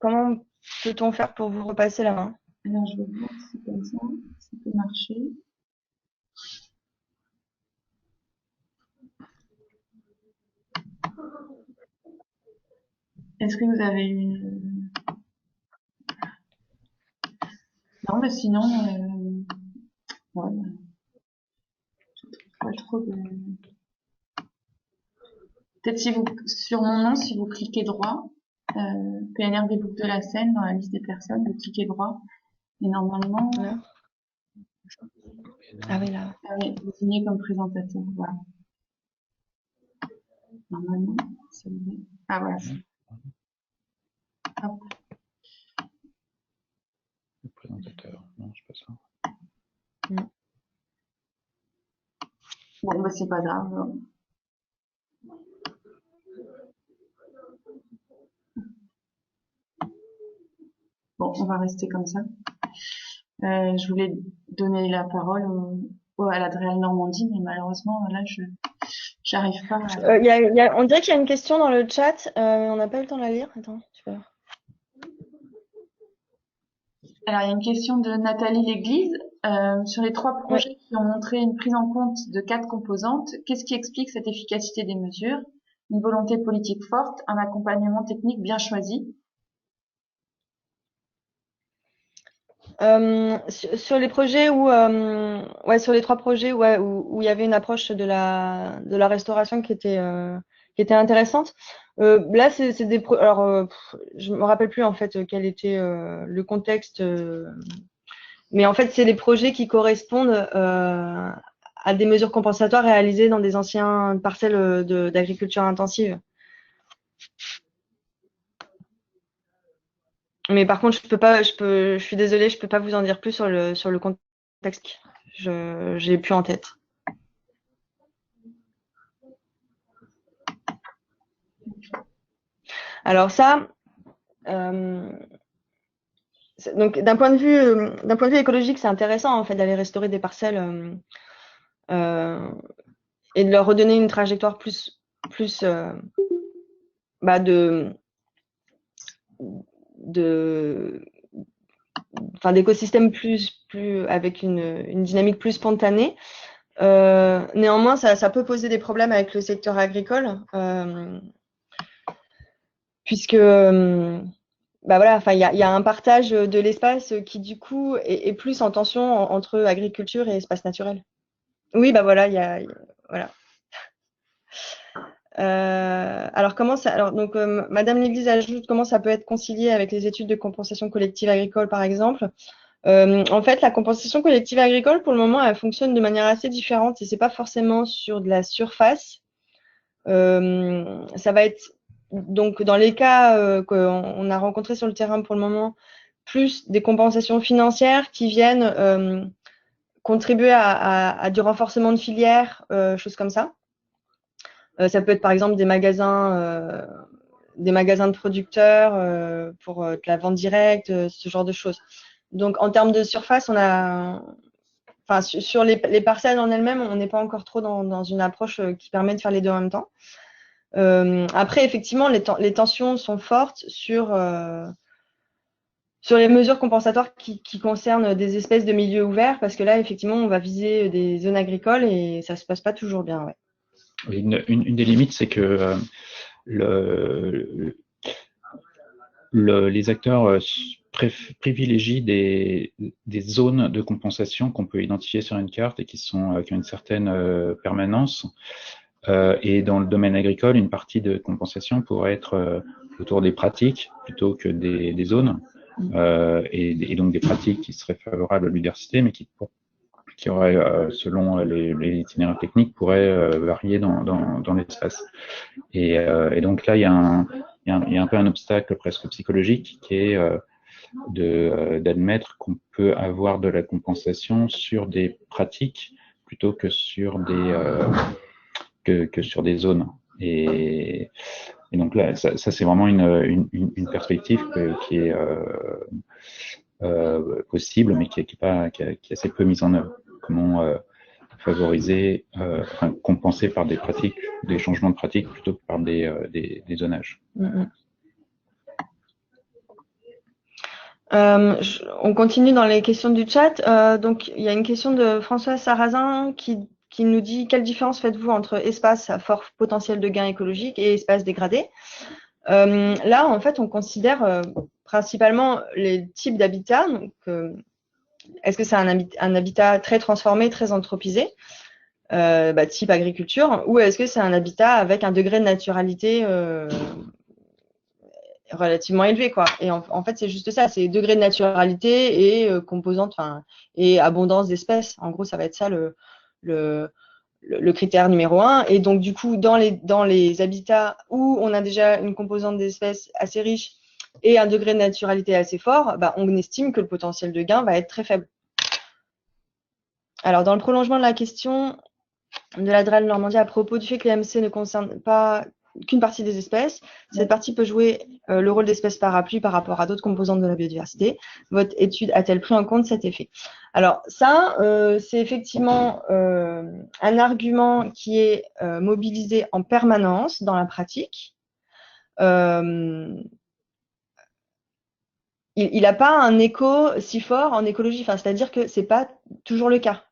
comment peut-on faire pour vous repasser la main? Alors, je vais voir si c'est comme ça peut marcher. Est-ce que vous avez une... Non, mais sinon, ouais, pas trop de... Peut-être si vous, sur mon nom, si vous cliquez droit, PNR des boucles de la Seine, dans la liste des personnes, vous cliquez droit, et normalement, Là. Ah oui, là. vous signez comme présentateur, voilà. Normalement, c'est bon. Ah voilà. Hop. Le présentateur, non, je sais pas ça. Bon, bah c'est pas grave. Bon, on va rester comme ça. Je voulais donner la parole à la DREAL Normandie, mais malheureusement, là, j'arrive pas à... On dirait qu'il y a une question dans le chat, on n'a pas eu le temps de la lire. Attends, tu peux... Alors, il y a une question de Nathalie Léglise. Sur les 3 projets qui ont montré une prise en compte de 4 composantes, qu'est-ce qui explique cette efficacité des mesures? Une volonté politique forte, un accompagnement technique bien choisi? Sur les projets sur les 3 projets où il y avait une approche de la restauration qui était intéressante. Là, c'est des alors je me rappelle plus en fait quel était le contexte, mais en fait c'est des projets qui correspondent à des mesures compensatoires réalisées dans des anciennes parcelles d'agriculture intensive. Mais par contre, je suis désolée, je peux pas vous en dire plus sur le contexte. J'ai plus en tête. Alors ça, donc d'un point de vue écologique, c'est intéressant en fait d'aller restaurer des parcelles et de leur redonner une trajectoire plus d'écosystèmes plus avec une dynamique plus spontanée. Néanmoins, ça peut poser des problèmes avec le secteur agricole, puisque voilà, enfin, il y a un partage de l'espace qui du coup est plus en tension entre agriculture et espace naturel. Oui, bah voilà, voilà. Alors donc Madame Léglise ajoute comment ça peut être concilié avec les études de compensation collective agricole, par exemple. En fait, la compensation collective agricole, pour le moment, elle fonctionne de manière assez différente et c'est pas forcément sur de la surface. Ça va être donc dans les cas qu'on a rencontrés sur le terrain pour le moment, plus des compensations financières qui viennent contribuer à du renforcement de filières, choses comme ça. Ça peut être par exemple des magasins des magasins de producteurs pour de la vente directe, ce genre de choses. Donc, en termes de surface, sur les parcelles en elles-mêmes, on n'est pas encore trop dans une approche qui permet de faire les deux en même temps. Après, effectivement, les tensions sont fortes sur les mesures compensatoires qui concernent des espèces de milieux ouverts, parce que là, effectivement, on va viser des zones agricoles et ça se passe pas toujours bien. Ouais. Une des limites, c'est que les acteurs privilégient des zones de compensation qu'on peut identifier sur une carte et qui ont une certaine permanence. Et dans le domaine agricole, une partie de compensation pourrait être autour des pratiques plutôt que des zones, et donc des pratiques qui seraient favorables à la biodiversité, mais qui auraient, selon les itinéraires techniques, pourraient varier dans l'espace. Et donc là, il y a un peu un obstacle presque psychologique qui est d'admettre qu'on peut avoir de la compensation sur des pratiques plutôt que sur des zones. Et donc là, ça c'est vraiment une perspective qui est possible, mais qui est assez peu mise en œuvre. Comment favoriser, compenser par des pratiques, des changements de pratiques plutôt que par des zonages. On continue dans les questions du chat. Donc, il y a une question de François Sarrazin qui nous dit: quelle différence faites-vous entre espace à fort potentiel de gain écologique et espace dégradé? Là, en fait, on considère principalement les types d'habitats. Donc, est-ce que c'est un habitat très transformé, très anthropisé, type agriculture, ou est-ce que c'est un habitat avec un degré de naturalité relativement élevé, quoi. Et en fait, c'est juste ça, c'est degré de naturalité et composante, et abondance d'espèces. En gros, ça va être ça le critère numéro 1. Et donc, du coup, dans les habitats où on a déjà une composante d'espèces assez riche et un degré de naturalité assez fort, on estime que le potentiel de gain va être très faible. Alors, dans le prolongement de la question de la DREL Normandie à propos du fait que les MC ne concernent pas qu'une partie des espèces, cette partie peut jouer le rôle d'espèce parapluie par rapport à d'autres composantes de la biodiversité. Votre étude a-t-elle pris en compte cet effet? Alors ça, c'est effectivement un argument qui est mobilisé en permanence dans la pratique. Il n'a pas un écho si fort en écologie, c'est-à-dire que c'est pas toujours le cas.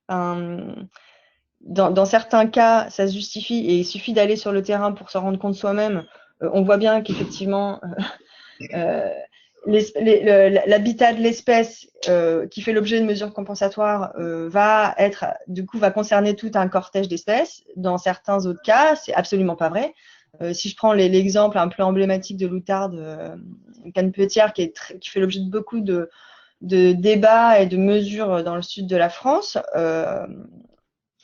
Dans certains cas, ça se justifie et il suffit d'aller sur le terrain pour s'en rendre compte soi-même. On voit bien qu'effectivement, l'habitat de l'espèce qui fait l'objet de mesures compensatoires va concerner tout un cortège d'espèces. Dans certains autres cas, c'est absolument pas vrai. Si je prends l'exemple un peu emblématique de l'outarde canepetière qui fait l'objet de beaucoup de débats et de mesures dans le sud de la France,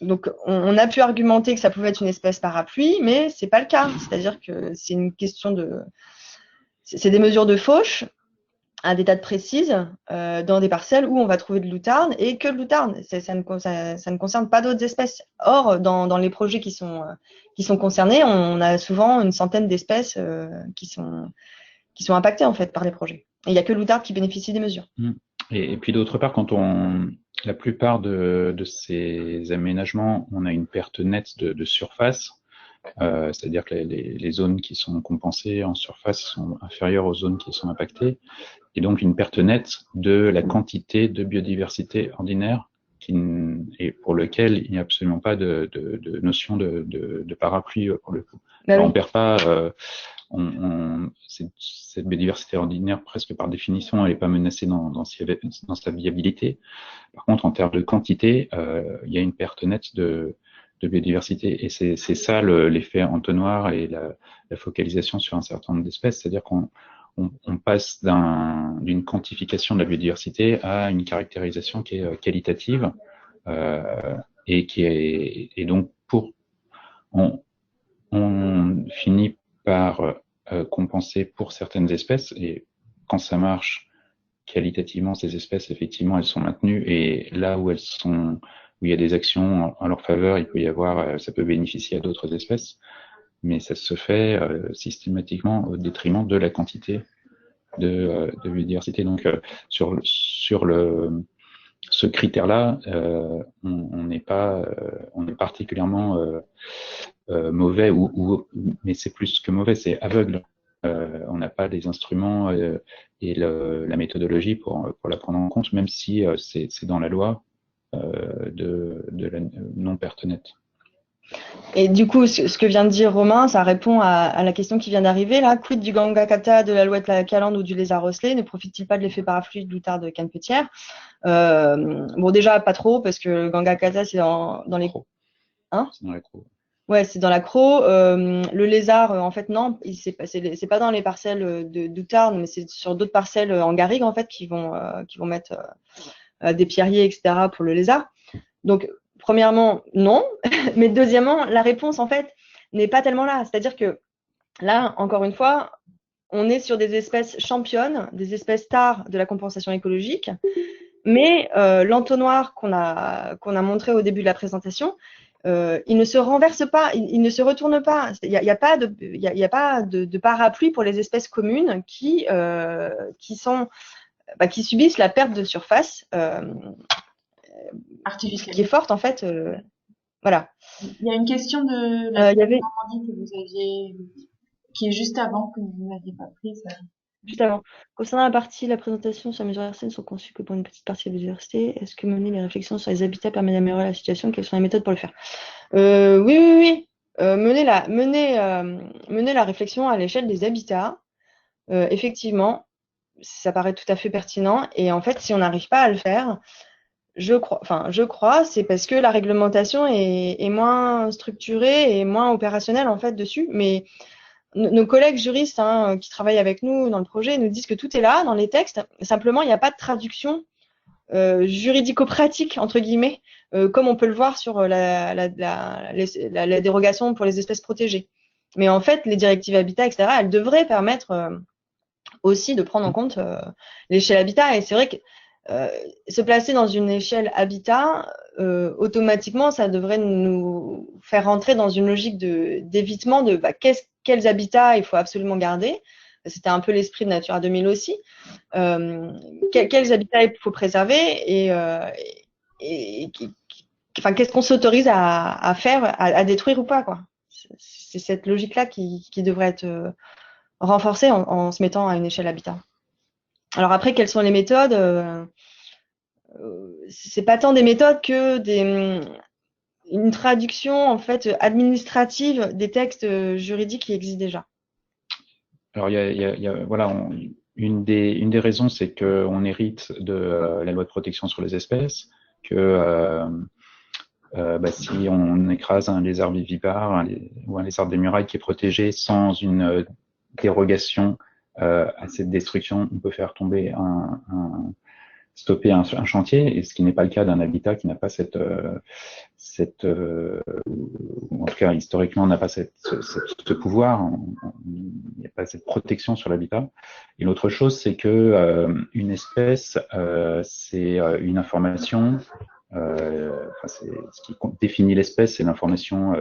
donc, on a pu argumenter que ça pouvait être une espèce parapluie, mais c'est pas le cas. C'est-à-dire que c'est une question c'est des mesures de fauche à des dates précises dans des parcelles où on va trouver de l'outarde et que de l'outarde. Ça ne concerne pas d'autres espèces. Or, dans les projets qui sont concernés, on a souvent une centaine d'espèces qui sont impactées en fait par les projets. Et il n'y a que l'outarde qui bénéficie des mesures. Et puis d'autre part, la plupart de ces aménagements, on a une perte nette de surface, c'est-à-dire que les zones qui sont compensées en surface sont inférieures aux zones qui sont impactées, et donc une perte nette de la quantité de biodiversité ordinaire et pour lequel il n'y a absolument pas de notion de parapluie pour le coup. Alors, on perd pas. Cette biodiversité ordinaire, presque par définition, elle n'est pas menacée dans sa viabilité. Par contre, en termes de quantité, il y a une perte nette de biodiversité. Et c'est ça l'effet entonnoir et la focalisation sur un certain nombre d'espèces. C'est-à-dire qu'on passe d'une quantification de la biodiversité à une caractérisation qui est qualitative et donc on finit par compenser pour certaines espèces, et quand ça marche qualitativement, ces espèces, effectivement, elles sont maintenues, et là où il y a des actions en leur faveur, il peut y avoir, ça peut bénéficier à d'autres espèces. mais ça se fait systématiquement au détriment de la quantité de biodiversité. Donc sur ce critère-là, on est particulièrement mauvais, mais c'est plus que mauvais, c'est aveugle. On n'a pas les instruments et la méthodologie pour la prendre en compte, même si c'est dans la loi de la non-perte nette. Et du coup, ce que vient de dire Romain, ça répond à la question qui vient d'arriver là. Quid du ganga kata, de l'alouette la calandre ou du lézard rosselé? Ne profite-t-il pas de l'effet parapluie de l'outarde de canepetière? Bon, déjà, pas trop, parce que le ganga kata, c'est dans les... Hein? C'est dans la Crau. Ouais, c'est dans la Crau. Le lézard, en fait, non, c'est pas dans les parcelles d'outarde, mais c'est sur d'autres parcelles en garrigue, en fait, qui vont mettre des pierriers, etc., pour le lézard. Donc, premièrement, non. Mais deuxièmement, la réponse, en fait, n'est pas tellement là. C'est-à-dire que là, encore une fois, on est sur des espèces championnes, des espèces stars de la compensation écologique. Mais l'entonnoir qu'on a montré au début de la présentation, il ne se renverse pas, il ne se retourne pas. Il n'y a pas de parapluie pour les espèces communes qui subissent la perte de surface artificielle, qui est forte en fait. Voilà. Il y a une question de la Normandie que vous aviez, qui est juste avant, que vous n'aviez pas prise. Juste avant. Concernant la partie, la présentation sur la mesure RC ne sont conçues que pour une petite partie de la biodiversité. Est-ce que mener les réflexions sur les habitats permet d'améliorer la situation? Quelles sont les méthodes pour le faire? Oui. Mener la réflexion à l'échelle des habitats, effectivement, ça paraît tout à fait pertinent. Et en fait, si on n'arrive pas à le faire, je crois, c'est parce que la réglementation est moins structurée et moins opérationnelle en fait dessus. Mais nos collègues juristes qui travaillent avec nous dans le projet nous disent que tout est là dans les textes. Simplement, il n'y a pas de traduction juridico-pratique entre guillemets, comme on peut le voir sur la dérogation pour les espèces protégées. Mais en fait, les directives habitat, etc., elles devraient permettre aussi de prendre en compte l'échelle habitat. Et c'est vrai que se placer dans une échelle habitat, automatiquement, ça devrait nous faire rentrer dans une logique d'évitement de quels habitats il faut absolument garder. C'était un peu l'esprit de Natura 2000 aussi. Quels habitats il faut préserver qu'est-ce qu'on s'autorise à faire, à détruire ou pas, quoi. C'est cette logique-là qui devrait être renforcée en se mettant à une échelle habitat. Alors après, quelles sont les méthodes? C'est pas tant des méthodes que une traduction en fait administrative des textes juridiques qui existent déjà. Alors voilà, une des raisons, c'est qu'on hérite de la loi de protection sur les espèces, que si on écrase un lézard vivipare ou un lézard des murailles qui est protégé sans une dérogation à cette destruction, on peut faire tomber stopper un chantier, et ce qui n'est pas le cas d'un habitat qui n'a pas ou en tout cas historiquement n'a pas ce pouvoir, il n'y a pas cette protection sur l'habitat. Et l'autre chose, c'est que une espèce, c'est une information, ce qui définit l'espèce, c'est l'information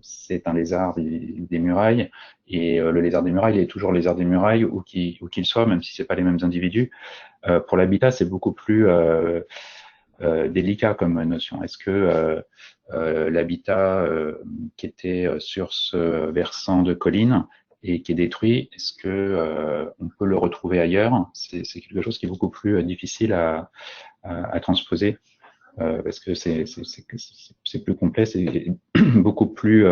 c'est un lézard des murailles, et le lézard des murailles est toujours lézard des murailles où qu'il soit, même si c'est pas les mêmes individus. Pour l'habitat, c'est beaucoup plus délicat comme notion. Est-ce que l'habitat qui était sur ce versant de colline et qui est détruit, est-ce que on peut le retrouver ailleurs? C'est quelque chose qui est beaucoup plus difficile à transposer. Parce que c'est plus complexe et beaucoup plus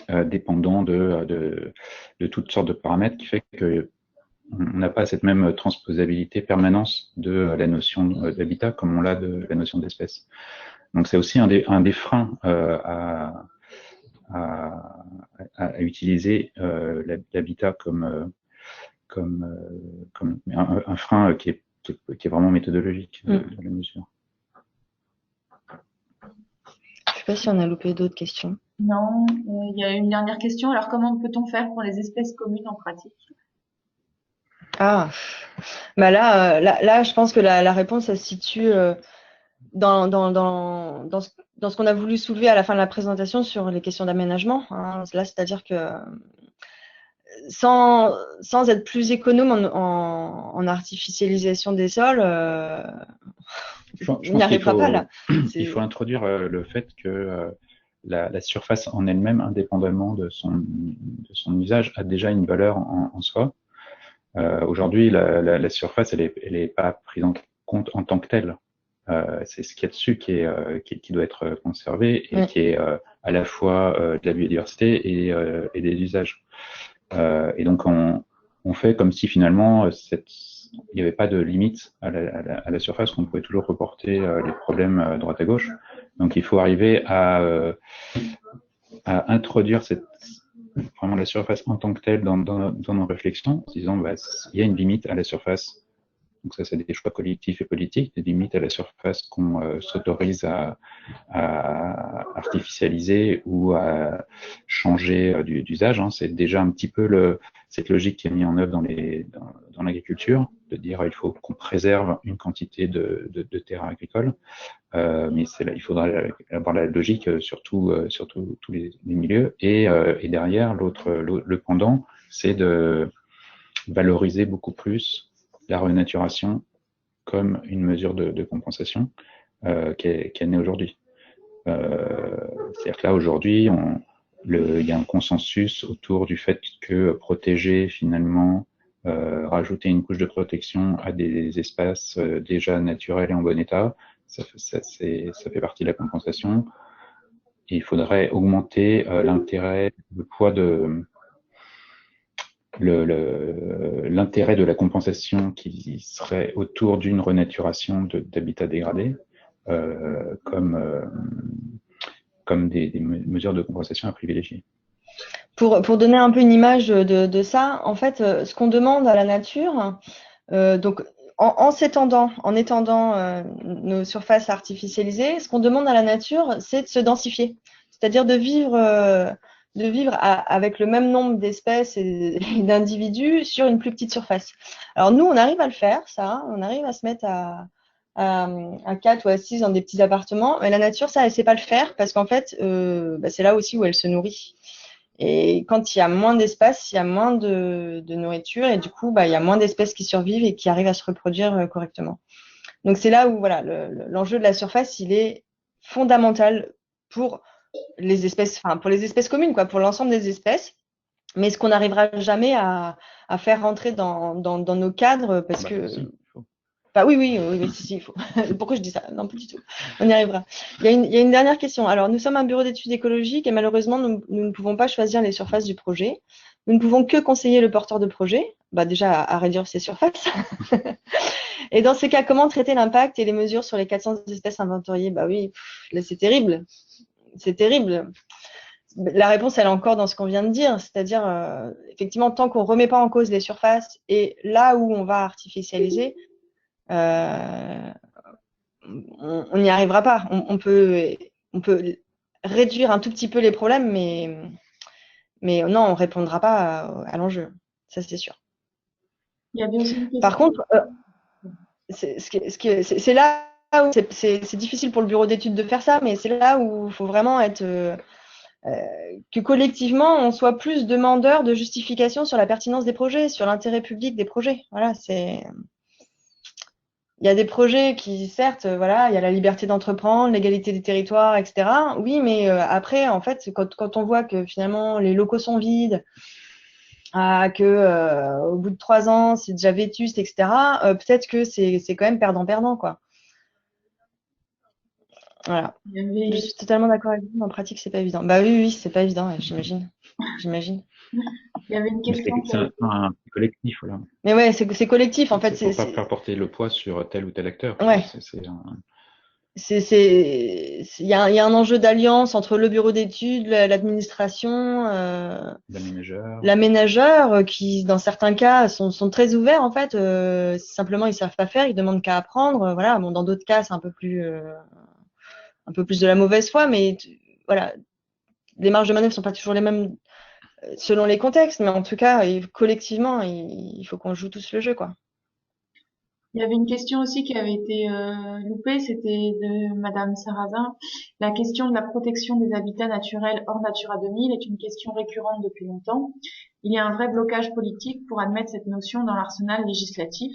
dépendant de toutes sortes de paramètres, qui fait que on n'a pas cette même transposabilité, permanence de la notion d'habitat comme on l'a de la notion d'espèce. Donc c'est aussi un des freins à utiliser l'habitat comme un frein qui est vraiment méthodologique de la mesure. Je ne sais pas si on a loupé d'autres questions. Non, il y a une dernière question. Alors, comment peut-on faire pour les espèces communes en pratique? Ah, bah là, je pense que la réponse, elle se situe dans ce qu'on a voulu soulever à la fin de la présentation sur les questions d'aménagement, hein. Là, c'est-à-dire que sans être plus économe en artificialisation des sols, on n'y arrivera pas là. Il faut introduire le fait que la surface en elle-même, indépendamment de son usage, a déjà une valeur en soi. Aujourd'hui, la surface, elle est pas prise en compte en tant que telle. C'est ce qu'il y a dessus qui doit être conservé et qui est à la fois de la biodiversité et des usages. Et donc on fait comme si finalement il n'y avait pas de limite à la surface, qu'on pouvait toujours reporter les problèmes droite à gauche. Donc il faut arriver à introduire vraiment la surface en tant que telle dans nos réflexions, en disant il y a une limite à la surface. Donc ça, c'est des choix collectifs et politiques, des limites à la surface qu'on s'autorise à artificialiser ou à changer d'usage. Hein. C'est déjà un petit peu cette logique qui est mise en œuvre dans l'agriculture, de dire il faut qu'on préserve une quantité de terres agricoles, mais il faudrait avoir la logique sur tous les milieux. Et derrière, le pendant, c'est de valoriser beaucoup plus la renaturation comme une mesure de compensation qu'elle n'est aujourd'hui. C'est-à-dire que là, aujourd'hui, il y a un consensus autour du fait que protéger, finalement, rajouter une couche de protection à des espaces déjà naturels et en bon état, ça fait partie de la compensation. Et il faudrait augmenter l'intérêt, le poids l'intérêt de la compensation qui serait autour d'une renaturation d'habitats dégradés comme des mesures de compensation à privilégier. Pour donner un peu une image de ça, en fait, ce qu'on demande à la nature, donc en étendant nos surfaces artificialisées, ce qu'on demande à la nature, c'est de se densifier, c'est-à-dire de vivre avec le même nombre d'espèces et d'individus sur une plus petite surface. Alors nous, on arrive à le faire, ça, on arrive à se mettre à 4 ou à 6 dans des petits appartements, mais la nature, ça, elle ne sait pas le faire parce qu'en fait, c'est là aussi où elle se nourrit. Et quand il y a moins d'espace, il y a moins de nourriture et du coup, il y a moins d'espèces qui survivent et qui arrivent à se reproduire correctement. Donc c'est là où voilà, l'enjeu de la surface, il est fondamental pour les espèces, enfin pour les espèces communes, quoi, pour l'ensemble des espèces. Mais ce qu'on n'arrivera jamais à faire rentrer dans nos cadres parce que. Si. Oui, si, il faut. Pourquoi je dis ça? Non, pas du tout. On y arrivera. Il y a une dernière question. Alors, nous sommes un bureau d'études écologiques et malheureusement, nous ne pouvons pas choisir les surfaces du projet. Nous ne pouvons que conseiller le porteur de projet, déjà à réduire ses surfaces. Et dans ce cas, comment traiter l'impact et les mesures sur les 400 espèces inventoriées? Oui, là, c'est terrible. C'est terrible. La réponse, elle est encore dans ce qu'on vient de dire, c'est-à-dire, effectivement, tant qu'on ne remet pas en cause les surfaces et là où on va artificialiser, on n'y arrivera pas. On peut réduire un tout petit peu les problèmes, mais non, on ne répondra pas à l'enjeu. Ça, c'est sûr. Il y avait aussi une question. Par contre, c'est là où c'est difficile pour le bureau d'études de faire ça, mais c'est là où il faut vraiment être que collectivement, on soit plus demandeur de justification sur la pertinence des projets, sur l'intérêt public des projets. Voilà, il y a des projets qui, certes, voilà, il y a la liberté d'entreprendre, l'égalité des territoires, etc. Oui, mais après, en fait, quand on voit que finalement les locaux sont vides, que au bout de 3 ans, c'est déjà vétuste, etc. Peut-être que c'est quand même perdant-perdant, quoi. Voilà. Je suis totalement d'accord avec vous. En pratique, c'est pas évident. Oui, c'est pas évident, j'imagine. Il y avait une question. C'est un collectif, voilà. Mais ouais, c'est collectif, en fait. Il ne faut pas faire porter le poids sur tel ou tel acteur. Ouais. Il y a un enjeu d'alliance entre le bureau d'études, l'administration, l'aménageur, qui dans certains cas sont très ouverts en fait. Simplement ils savent pas faire, ils demandent qu'à apprendre. Voilà. Bon, dans d'autres cas c'est un peu plus de la mauvaise foi, mais voilà, les marges de manœuvre sont pas toujours les mêmes selon les contextes, mais en tout cas collectivement il faut qu'on joue tous le jeu, quoi. Il y avait une question aussi qui avait été loupée, c'était de Madame Sarrazin. La question de la protection des habitats naturels hors Natura 2000 est une question récurrente depuis longtemps. Il y a un vrai blocage politique pour admettre cette notion dans l'arsenal législatif.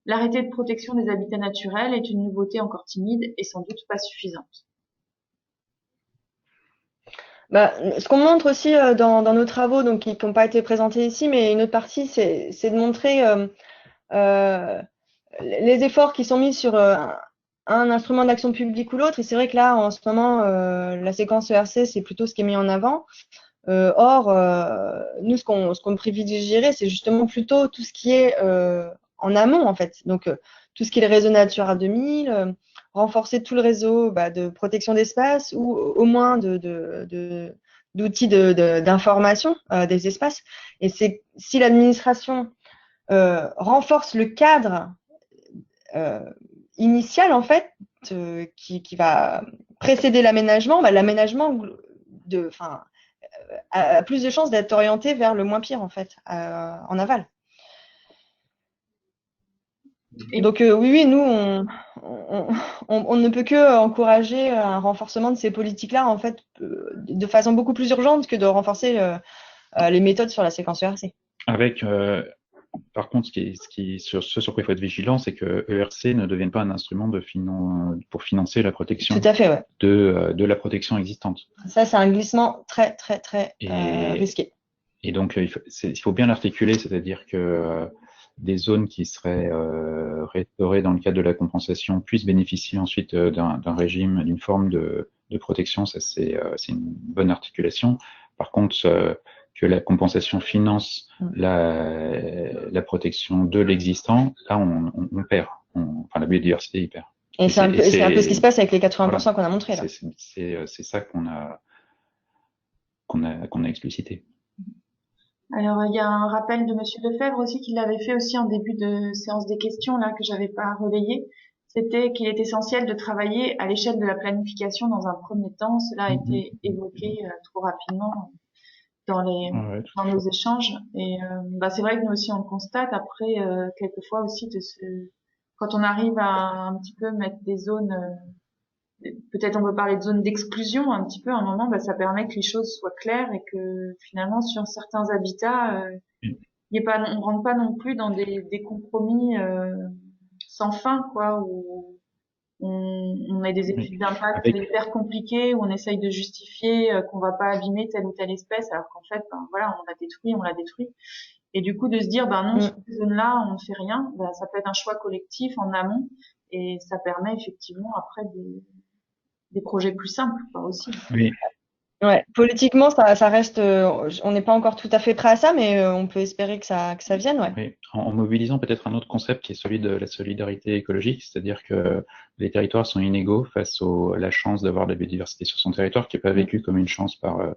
L'arrêté de protection des habitats naturels est une nouveauté encore timide et sans doute pas suffisante. Bah, ce qu'on montre aussi dans nos travaux, donc qui n'ont pas été présentés ici, mais une autre partie, c'est de montrer les efforts qui sont mis sur un instrument d'action publique ou l'autre. Et c'est vrai que là, en ce moment, la séquence ERC, c'est plutôt ce qui est mis en avant. Or, nous, ce qu'on privilégierait, c'est justement plutôt tout ce qui est en amont, en fait. Donc, tout ce qui est le réseau Natura 2000, renforcer tout le réseau de protection d'espace ou au moins d'outils d'information des espaces. Et c'est si l'administration renforce le cadre initial, en fait, qui va précéder l'aménagement, l'aménagement a plus de chances d'être orienté vers le moins pire, en fait, en aval. Et donc oui, nous, on ne peut que encourager un renforcement de ces politiques-là, en fait, de façon beaucoup plus urgente que de renforcer les méthodes sur la séquence ERC. Avec, par contre, ce sur quoi il faut être vigilant, c'est que ERC ne devienne pas un instrument pour financer la protection Tout à fait, ouais. de la protection existante. Ça, c'est un glissement très risqué. Et donc, il faut bien l'articuler, c'est-à-dire que des zones qui seraient restaurées dans le cadre de la compensation puissent bénéficier ensuite d'un régime, d'une forme de protection. Ça, c'est une bonne articulation. Par contre, que la compensation finance la protection de l'existant, là, on perd. Enfin, la biodiversité, il perd. Et c'est un peu ce qui se passe avec les 80% qu'on a montré là. C'est ça qu'on a explicité. Alors, il y a un rappel de Monsieur Lefebvre aussi qu'il l'avait fait aussi en début de séance des questions là que j'avais pas relayé. C'était qu'il est essentiel de travailler à l'échelle de la planification dans un premier temps. Cela a été évoqué trop rapidement dans nos échanges. Et c'est vrai que nous aussi on le constate. Après, quelquefois aussi quand on arrive à un petit peu mettre des zones, peut-être on peut parler de zones d'exclusion un petit peu à un moment, ça permet que les choses soient claires et que finalement sur certains habitats, on rentre pas non plus dans des compromis sans fin, quoi, où on a des études d'impact hyper compliquées, où on essaye de justifier qu'on va pas abîmer telle ou telle espèce, alors qu'en fait, on l'a détruit. Et du coup, de se dire, non, sur ces zones-là, on ne fait rien, ça peut être un choix collectif en amont, et ça permet effectivement après des projets plus simples, aussi. Oui. Ouais, politiquement, ça reste. On n'est pas encore tout à fait prêt à ça, mais on peut espérer que ça vienne, ouais. Oui. En mobilisant peut-être un autre concept qui est celui de la solidarité écologique, c'est-à-dire que les territoires sont inégaux face à la chance d'avoir de la biodiversité sur son territoire, qui n'est pas vécue comme une chance par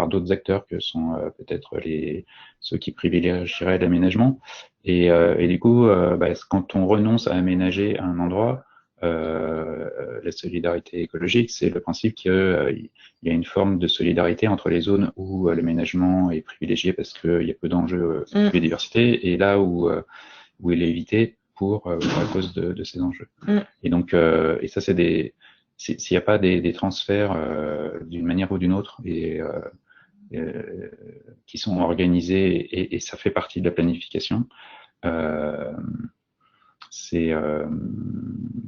d'autres acteurs que sont peut-être ceux qui privilégieraient l'aménagement. Et du coup, quand on renonce à aménager un endroit, la solidarité écologique, c'est le principe qu'il y a une forme de solidarité entre les zones où l'aménagement est privilégié parce qu'il y a peu d'enjeux de biodiversité et là où il est évité à cause de ces enjeux. Et donc, et ça, s'il n'y a pas des transferts d'une manière ou d'une autre qui sont organisés et ça fait partie de la planification, c'est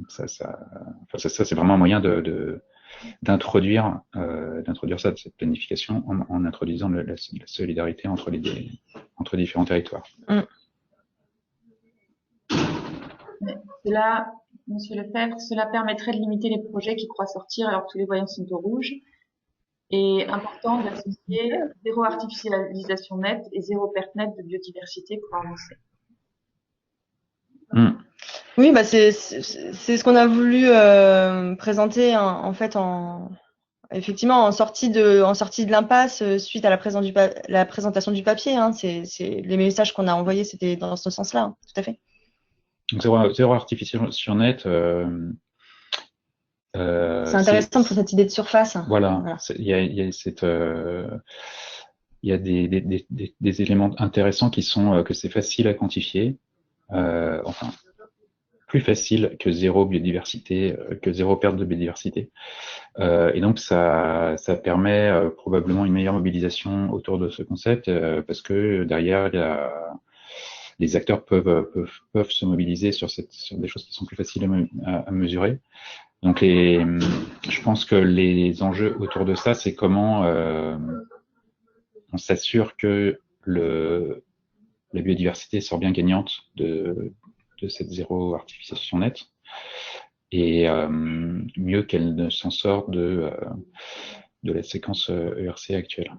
c'est vraiment un moyen d'introduire ça, de cette planification en introduisant la solidarité entre différents territoires. Cela, Monsieur Lefebvre, cela permettrait de limiter les projets qui croient sortir alors que tous les voyants sont au rouge. Et important d'associer zéro artificialisation nette et zéro perte nette de biodiversité pour avancer. Oui, c'est ce qu'on a voulu présenter en fait effectivement en sortie de l'impasse suite à la présentation du papier. C'est les messages qu'on a envoyés, c'était dans ce sens-là, tout à fait. Donc zéro artificialisation nette. C'est intéressant pour cette idée de surface. Voilà. Il y a des éléments intéressants qui sont que c'est facile à quantifier. plus facile que zéro biodiversité, que zéro perte de biodiversité. Et donc ça permet probablement une meilleure mobilisation autour de ce concept parce que derrière les acteurs peuvent se mobiliser sur des choses qui sont plus faciles à mesurer. Donc je pense que les enjeux autour de ça, c'est comment on s'assure que la biodiversité sort bien gagnante de cette zéro artificialisation nette et mieux qu'elle ne s'en sort de la séquence ERC actuelle.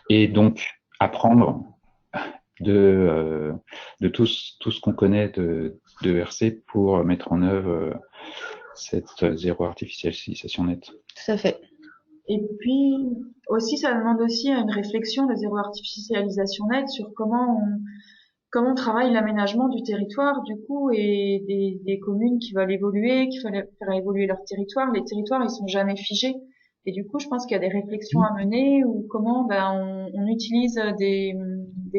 Et donc apprendre de tout ce qu'on connaît de ERC pour mettre en œuvre cette zéro artificialisation nette. Tout à fait. Et puis aussi, ça demande aussi une réflexion de zéro artificialisation nette sur comment on travaille l'aménagement du territoire, du coup, et des communes qui veulent évoluer, qui veulent faire évoluer leur territoire. Les territoires, ils sont jamais figés. Et du coup, je pense qu'il y a des réflexions à mener ou comment on utilise des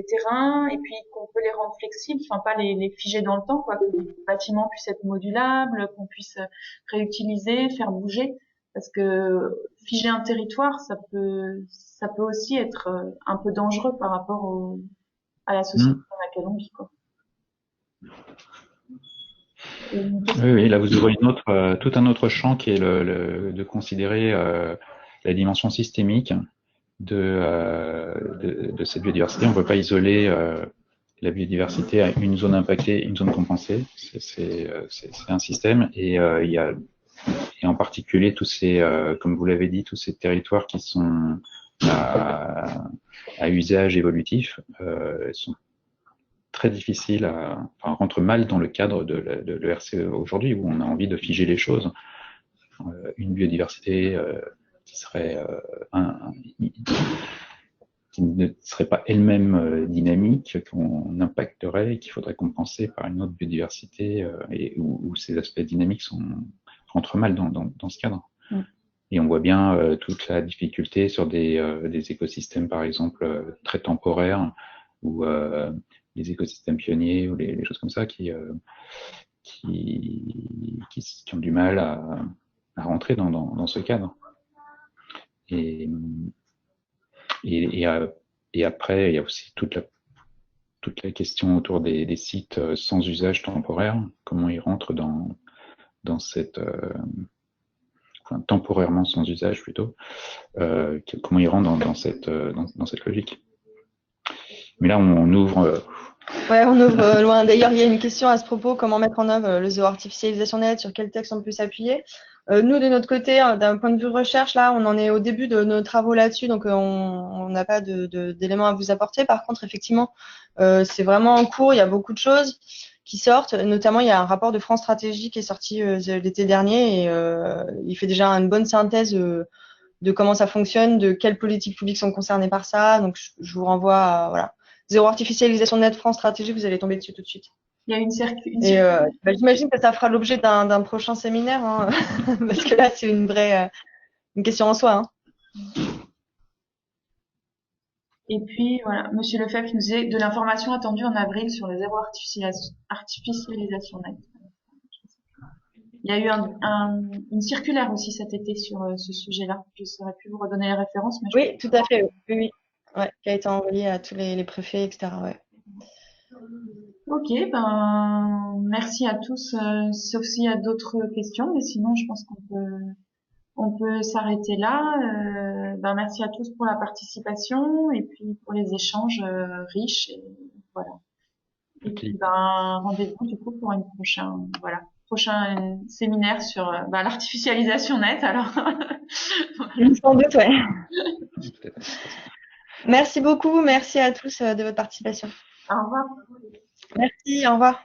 terrains et puis qu'on peut les rendre flexibles, enfin pas les figer dans le temps, quoi, que les bâtiments puissent être modulables, qu'on puisse réutiliser, faire bouger. Parce que figer un territoire, ça peut aussi être un peu dangereux par rapport à la société dans laquelle on vit, quoi. Oui, là vous ouvrez tout un autre champ qui est de considérer la dimension systémique de cette biodiversité. On ne peut pas isoler la biodiversité à une zone impactée, une zone compensée. C'est un système et il y a en particulier tous ces, comme vous l'avez dit, tous ces territoires qui sont à usage évolutif sont très difficiles rentrent mal dans le cadre de l'ERC aujourd'hui où on a envie de figer les choses. Une biodiversité qui ne serait pas elle-même dynamique, qu'on impacterait et qu'il faudrait compenser par une autre biodiversité et où ces aspects dynamiques rentrent mal dans ce cadre. Et on voit bien toute la difficulté sur des écosystèmes, par exemple, très temporaires, ou les écosystèmes pionniers, ou les choses comme ça, qui ont du mal à rentrer dans ce cadre. Et après, il y a aussi toute la question autour des sites sans usage temporaire, comment ils rentrent dans cette temporairement sans usage plutôt, comment ils rentrent dans cette logique. Mais là, on ouvre. Ouais, on ouvre loin. D'ailleurs, il y a une question à ce propos, comment mettre en œuvre le zéro artificialisation nette, sur quel texte on peut s'appuyer. Nous, de notre côté, d'un point de vue recherche, là, on en est au début de nos travaux là-dessus, donc on n'a pas d'éléments à vous apporter. Par contre, effectivement, c'est vraiment en cours, il y a beaucoup de choses qui sortent, notamment il y a un rapport de France Stratégie qui est sorti l'été dernier et il fait déjà une bonne synthèse de comment ça fonctionne, de quelles politiques publiques sont concernées par ça. Donc, je vous renvoie à, voilà. Zéro artificialisation nette, France Stratégie, vous allez tomber dessus tout de suite. Il y a une j'imagine que ça fera l'objet d'un prochain séminaire, hein, parce que là, c'est une question en soi. Hein. Et puis, voilà, Monsieur Lefebvre nous disait de l'information attendue en avril sur le zéro artificialisation nette. Il y a eu une circulaire aussi cet été sur ce sujet-là. Je ne saurais plus vous redonner les références. Mais oui, tout à fait. Oui. Ouais, qui a été envoyé à tous les préfets, etc. Ouais. Ok, merci à tous, sauf s'il y a d'autres questions, mais sinon je pense qu'on peut s'arrêter là. Merci à tous pour la participation et puis pour les échanges riches. Et voilà. Et puis rendez-vous du coup pour prochain séminaire sur l'artificialisation nette. Alors. Sans doute, ouais. Merci beaucoup, merci à tous de votre participation. Au revoir. Merci, au revoir.